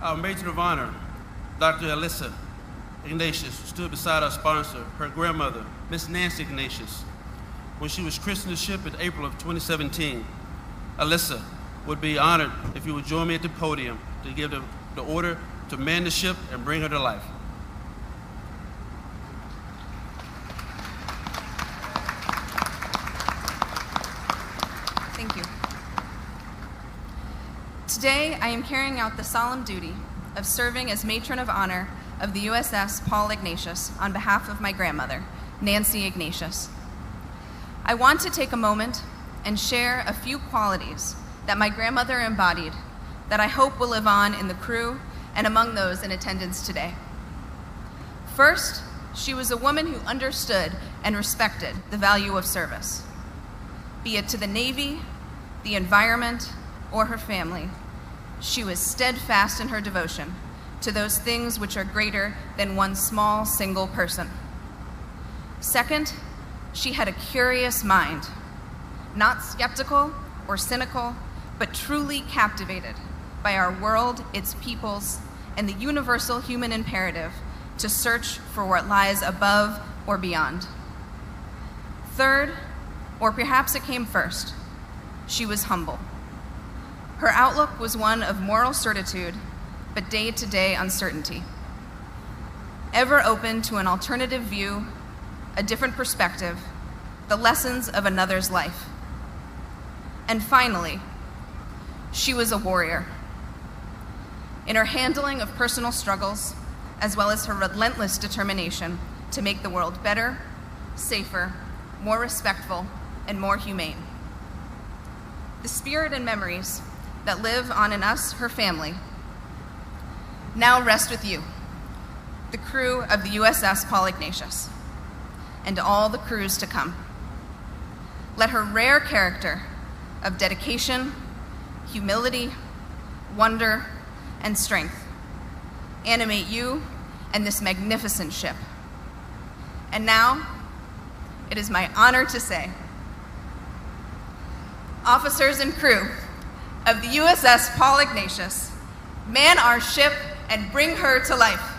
Our Matron of Honor, Dr. Alyssa Ignatius, stood beside our sponsor, her grandmother, Miss Nancy Ignatius, when she was christening the ship in April of 2017. Alyssa would be honored if you would join me at the podium to give the order to man the ship and bring her to life. Thank you. Today, I am carrying out the solemn duty of serving as Matron of Honor of the USS Paul Ignatius on behalf of my grandmother, Nancy Ignatius. I want to take a moment and share a few qualities that my grandmother embodied that I hope will live on in the crew and among those in attendance today. First, she was a woman who understood and respected the value of service, be it to the Navy, the environment, or her family. She was steadfast in her devotion to those things which are greater than one small single person. Second, she had a curious mind, not skeptical or cynical, but truly captivated by our world, its peoples, and the universal human imperative to search for what lies above or beyond. Third, or perhaps it came first, she was humble. Her outlook was one of moral certitude, but day-to-day uncertainty. Ever open to an alternative view, a different perspective, the lessons of another's life. And finally, she was a warrior. In her handling of personal struggles, as well as her relentless determination to make the world better, safer, more respectful, and more humane. The spirit and memories that live on in us, her family, now rest with you, the crew of the USS Paul Ignatius, and all the crews to come. Let her rare character of dedication, humility, wonder, and strength animate you and this magnificent ship. And now, it is my honor to say, officers and crew of the USS Paul Ignatius, man our ship and bring her to life.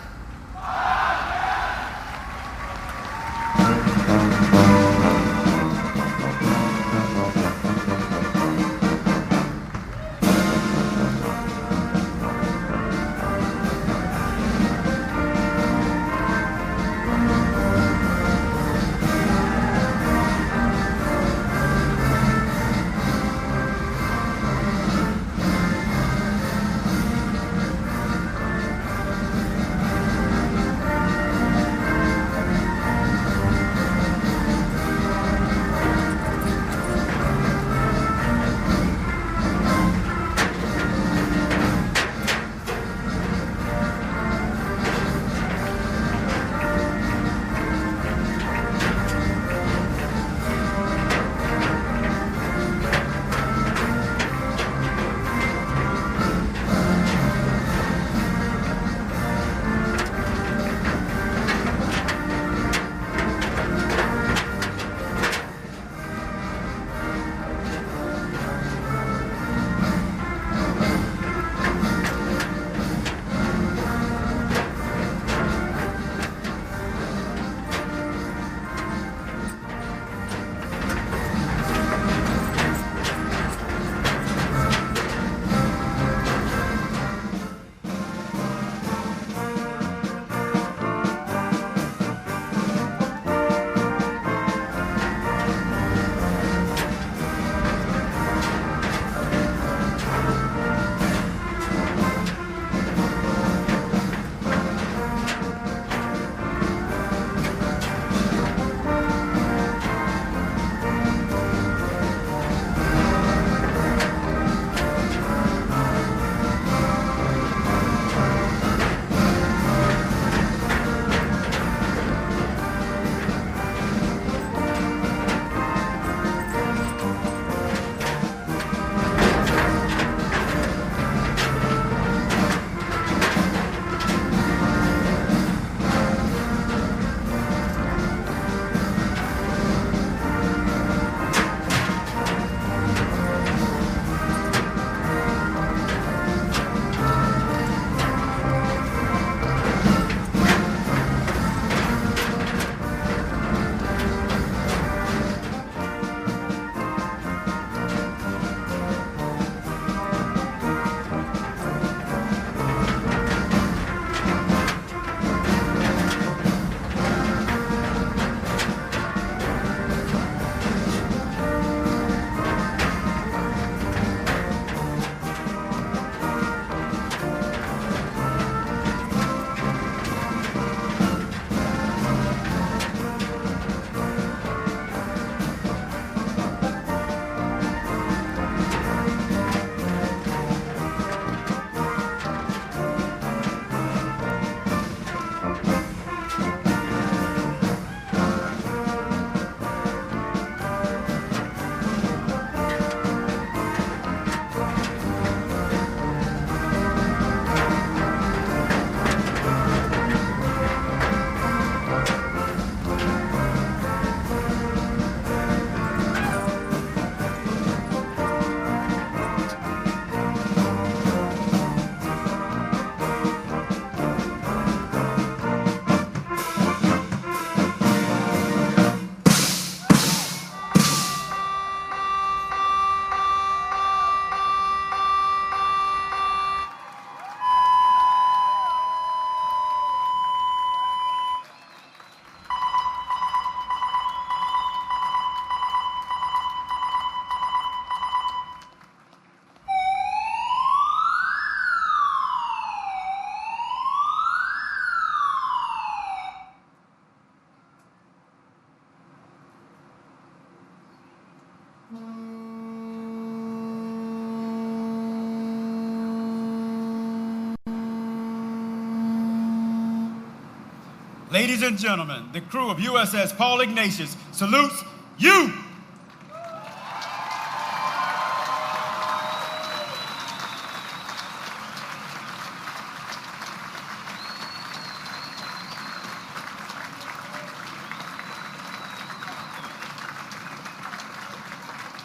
Ladies and gentlemen, the crew of USS Paul Ignatius salutes you.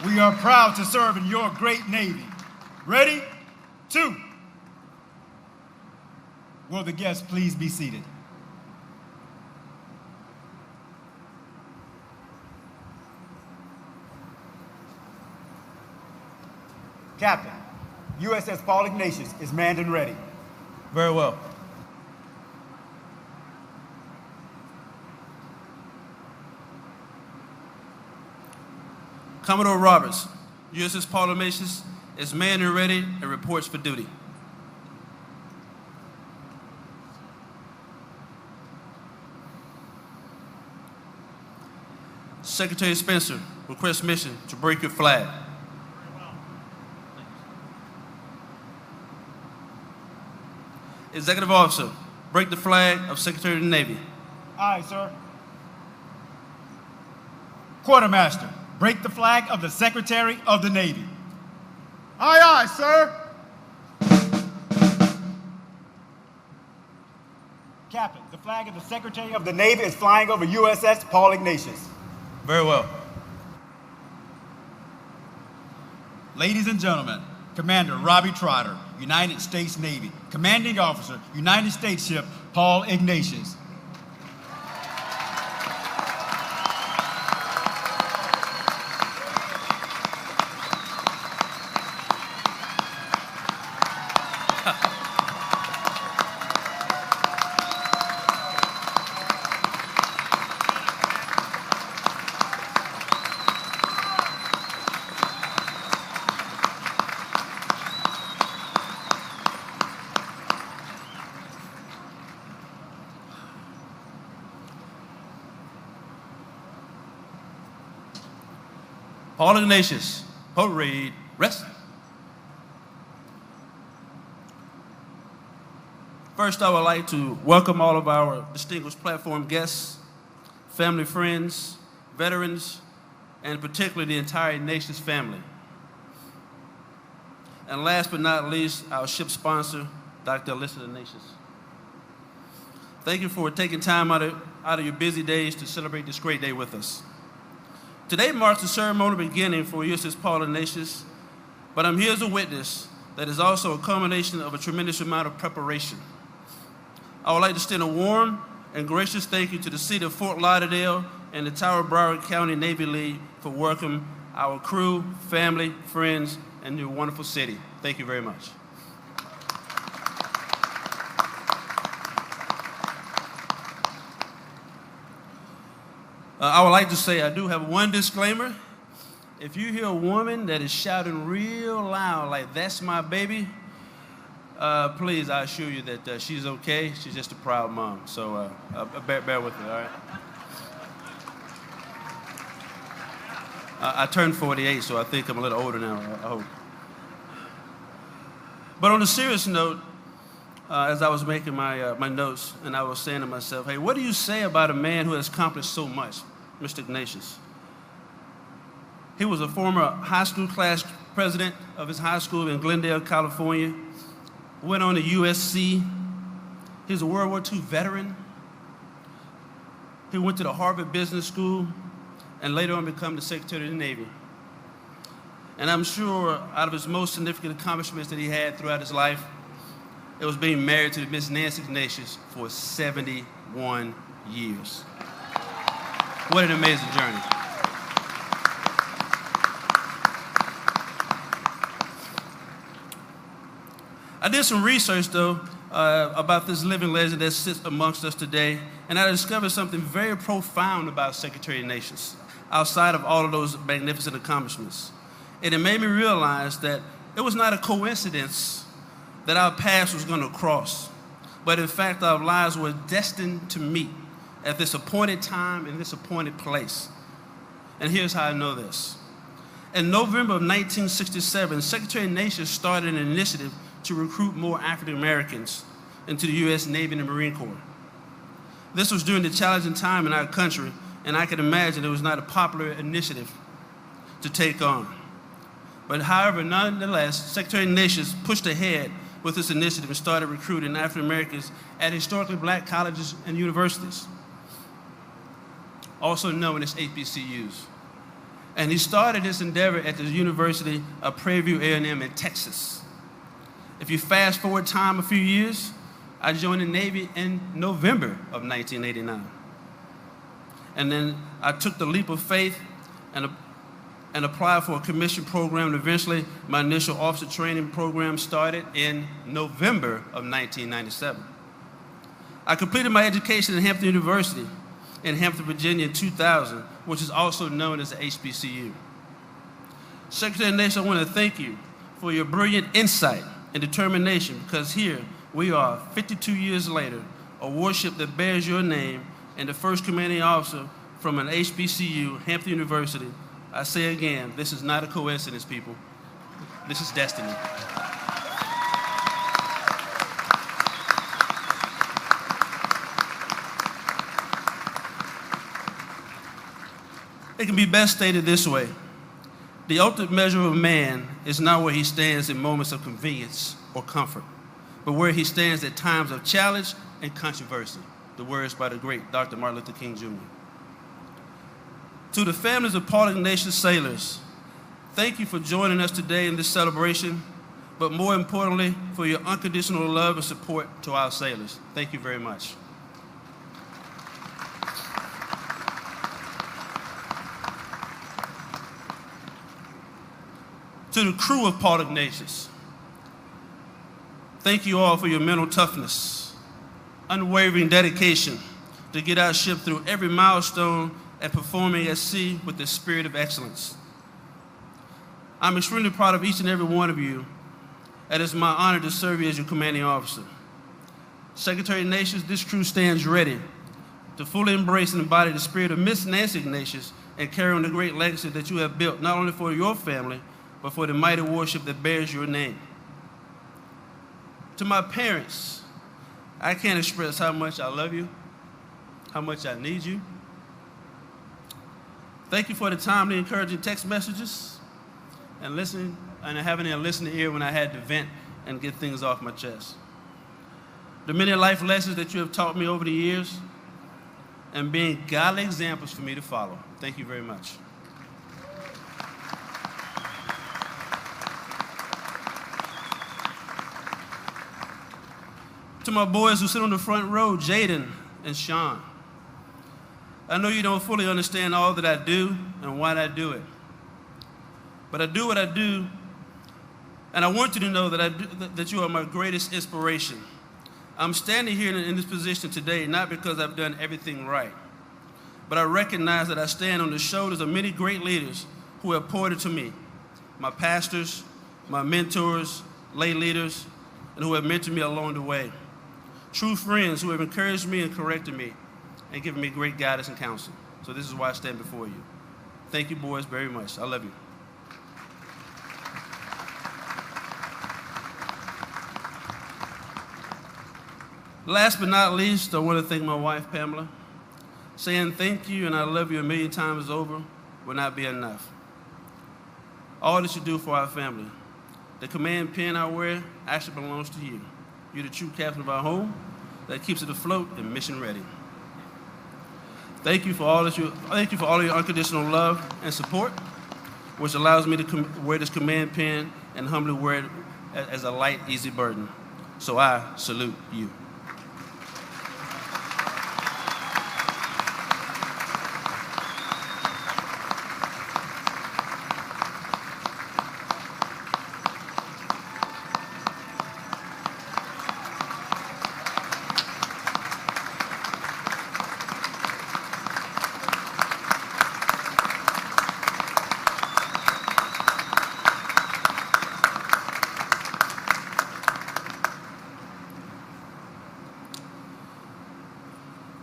We are proud to serve in your great Navy. Ready? 2. Will the guests please be seated? Captain, USS Paul Ignatius is manned and ready. Very well. Commodore Roberts, USS Paul Ignatius is manned and ready and reports for duty. Secretary Spencer requests mission to break your flag. Executive Officer, break the flag of Secretary of the Navy. Aye, sir. Quartermaster, break the flag of the Secretary of the Navy. Aye, aye, sir. Captain, the flag of the Secretary of the Navy is flying over USS Paul Ignatius. Very well. Ladies and gentlemen, Commander Robbie Trotter, United States Navy, Commanding Officer, United States Ship Paul Ignatius. Paul Ignatius, parade, rest. First, I would like to welcome all of our distinguished platform guests, family, friends, veterans, and particularly the entire Ignatius family. And last but not least, our ship sponsor, Dr. Alyssa Ignatius. Thank you for taking time out of your busy days to celebrate this great day with us. Today marks the ceremonial beginning for USS Paul Ignatius, but I'm here as a witness that is also a culmination of a tremendous amount of preparation. I would like to extend a warm and gracious thank you to the city of Fort Lauderdale and the entire Broward County Navy League for welcoming our crew, family, friends, and your wonderful city. Thank you very much. I would like to say I do have one disclaimer. If you hear a woman that is shouting real loud like, "That's my baby," please, I assure you that she's okay. She's just a proud mom. So bear with me, all right? I turned 48, so I think I'm a little older now, I hope. But on a serious note, as I was making my notes, and I was saying to myself, hey, what do you say about a man who has accomplished so much, Mr. Ignatius? He was a former high school class president of his high school in Glendale, California, went on to USC. He's a World War II veteran. He went to the Harvard Business School and later on became the Secretary of the Navy. And I'm sure out of his most significant accomplishments that he had throughout his life, it was being married to Miss Nancy Ignatius for 71 years. What an amazing journey. I did some research, though, about this living legend that sits amongst us today, and I discovered something very profound about Secretary Ignatius, outside of all of those magnificent accomplishments. And it made me realize that it was not a coincidence that our paths was going to cross, but in fact our lives were destined to meet at this appointed time in this appointed place. And here's how I know this. In November of 1967, Secretary Ignatius started an initiative to recruit more African Americans into the U.S. Navy and the Marine Corps. This was during the challenging time in our country, and I can imagine it was not a popular initiative to take on. But however, nonetheless, Secretary Ignatius pushed ahead with this initiative and started recruiting African Americans at historically black colleges and universities, also known as HBCUs. And he started this endeavor at the University of Prairie View A&M in Texas. If you fast forward time a few years, I joined the Navy in November of 1989. And then I took the leap of faith and applied for a commission program, and eventually my initial officer training program started in November of 1997. I completed my education at Hampton University in Hampton, Virginia in 2000, which is also known as the HBCU. Secretary Ignatius, I want to thank you for your brilliant insight and determination, because here we are 52 years later, a warship that bears your name and the first commanding officer from an HBCU, Hampton University. I say again, this is not a coincidence, people. This is destiny. It can be best stated this way. The ultimate measure of a man is not where he stands in moments of convenience or comfort, but where he stands at times of challenge and controversy. The words by the great Dr. Martin Luther King Jr. To the families of Paul Ignatius sailors, thank you for joining us today in this celebration, but more importantly, for your unconditional love and support to our sailors. Thank you very much. To the crew of Paul Ignatius, thank you all for your mental toughness, unwavering dedication to get our ship through every milestone and performing at sea with the spirit of excellence. I'm extremely proud of each and every one of you, and it's my honor to serve you as your commanding officer. Secretary Ignatius, this crew stands ready to fully embrace and embody the spirit of Miss Nancy Ignatius and carry on the great legacy that you have built, not only for your family, but for the mighty warship that bears your name. To my parents, I can't express how much I love you, how much I need you. Thank you for the timely, encouraging text messages and listening, and having a listening ear when I had to vent and get things off my chest. The many life lessons that you have taught me over the years and being godly examples for me to follow. Thank you very much. To my boys who sit on the front row, Jaden and Sean, I know you don't fully understand all that I do and why I do it. But I do what I do, and I want you to know that you are my greatest inspiration. I'm standing here in this position today not because I've done everything right, but I recognize that I stand on the shoulders of many great leaders who have poured into me, my pastors, my mentors, lay leaders, and who have mentored me along the way. True friends who have encouraged me and corrected me and given me great guidance and counsel. So this is why I stand before you. Thank you, boys, very much. I love you. Last but not least, I want to thank my wife, Pamela. Saying thank you and I love you a million times over will not be enough. All that you do for our family. The command pin I wear actually belongs to you. You're the true captain of our home that keeps it afloat and mission ready. Thank you for all of your unconditional love and support, which allows me to wear this command pin and humbly wear it as a light, easy burden. So I salute you.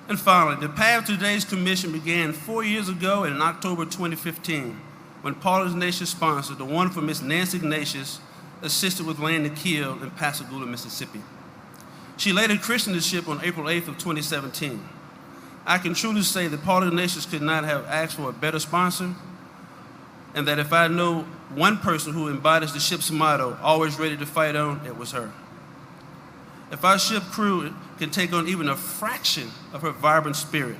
And finally, the path to today's commission began 4 years ago in October 2015, when Paul Ignatius' sponsor, the wonderful Miss Nancy Ignatius, assisted with laying the keel in Pascagoula, Mississippi. She later christened the ship on April 8th of 2017. I can truly say that Paul Ignatius could not have asked for a better sponsor, and that if I know one person who embodies the ship's motto, always ready to fight on, it was her. If our ship crew can take on even a fraction of her vibrant spirit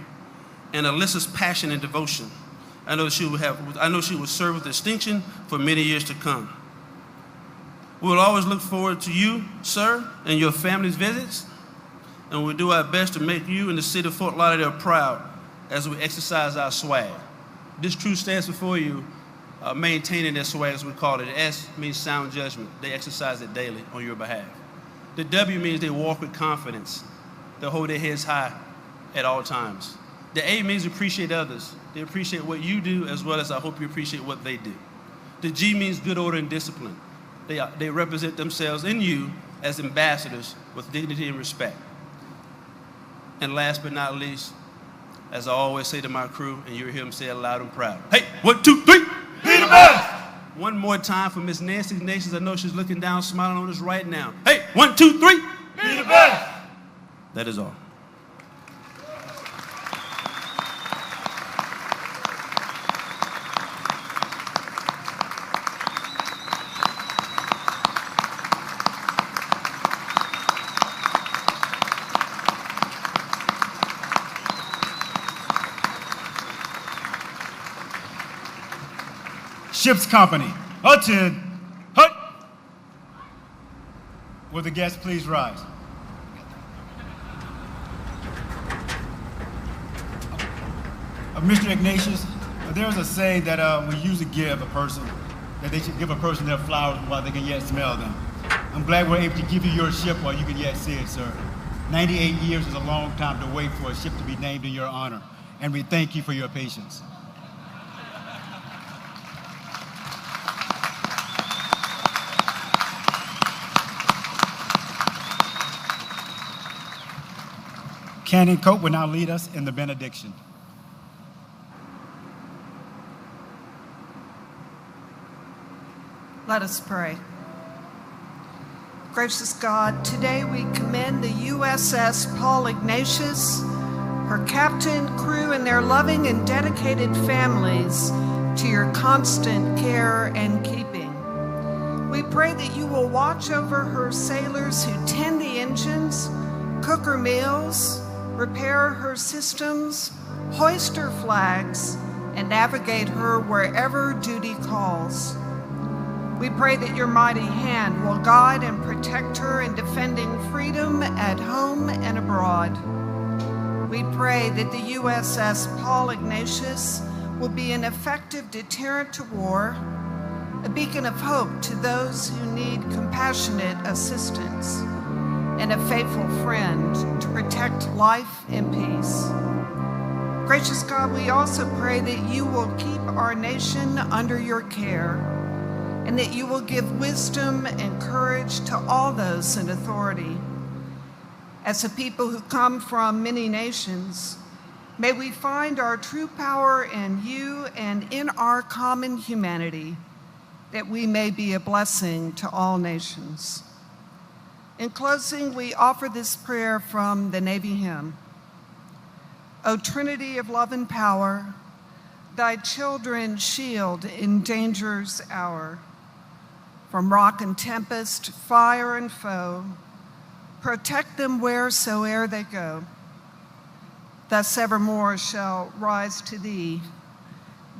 and Alyssa's passion and devotion, I know she will serve with distinction for many years to come. We will always look forward to you, sir, and your family's visits, and we'll do our best to make you and the city of Fort Lauderdale proud as we exercise our swag. This crew stands before you maintaining their swag, as we call it. The S means sound judgment. They exercise it daily on your behalf. The W means they walk with confidence. They hold their heads high at all times. The A means appreciate others. They appreciate what you do as well as I hope you appreciate what they do. The G means good order and discipline. They represent themselves in you as ambassadors with dignity and respect. And last but not least, as I always say to my crew, and you'll hear them say it loud and proud. Hey, 1, 2, 3, be the best! One more time for Miss Nancy Ignatius. I know she's looking down, smiling on us right now. Hey, 1, 2, 3, be the best! That is all. Ship's company, attend. Hut. Will the guests please rise? Mr. Ignatius, there's a saying that we usually give a person, that they should give a person their flowers while they can yet smell them. I'm glad we're able to give you your ship while you can yet see it, sir. 98 years is a long time to wait for a ship to be named in your honor, and we thank you for your patience. Canon Cope will now lead us in the benediction. Let us pray. Gracious God, today we commend the USS Paul Ignatius, her captain, crew, and their loving and dedicated families to your constant care and keeping. We pray that you will watch over her sailors who tend the engines, cook her meals, repair her systems, hoist her flags, and navigate her wherever duty calls. We pray that your mighty hand will guide and protect her in defending freedom at home and abroad. We pray that the USS Paul Ignatius will be an effective deterrent to war, a beacon of hope to those who need compassionate assistance, and a faithful friend to protect life and peace. Gracious God, we also pray that you will keep our nation under your care, and that you will give wisdom and courage to all those in authority. As a people who come from many nations, may we find our true power in you and in our common humanity, that we may be a blessing to all nations. In closing, we offer this prayer from the Navy hymn. O Trinity of love and power, thy children shield in danger's hour. From rock and tempest, fire and foe, protect them wheresoe'er they go. Thus evermore shall rise to thee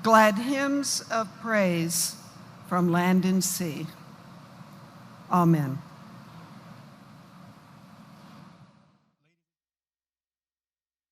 glad hymns of praise from land and sea. Amen.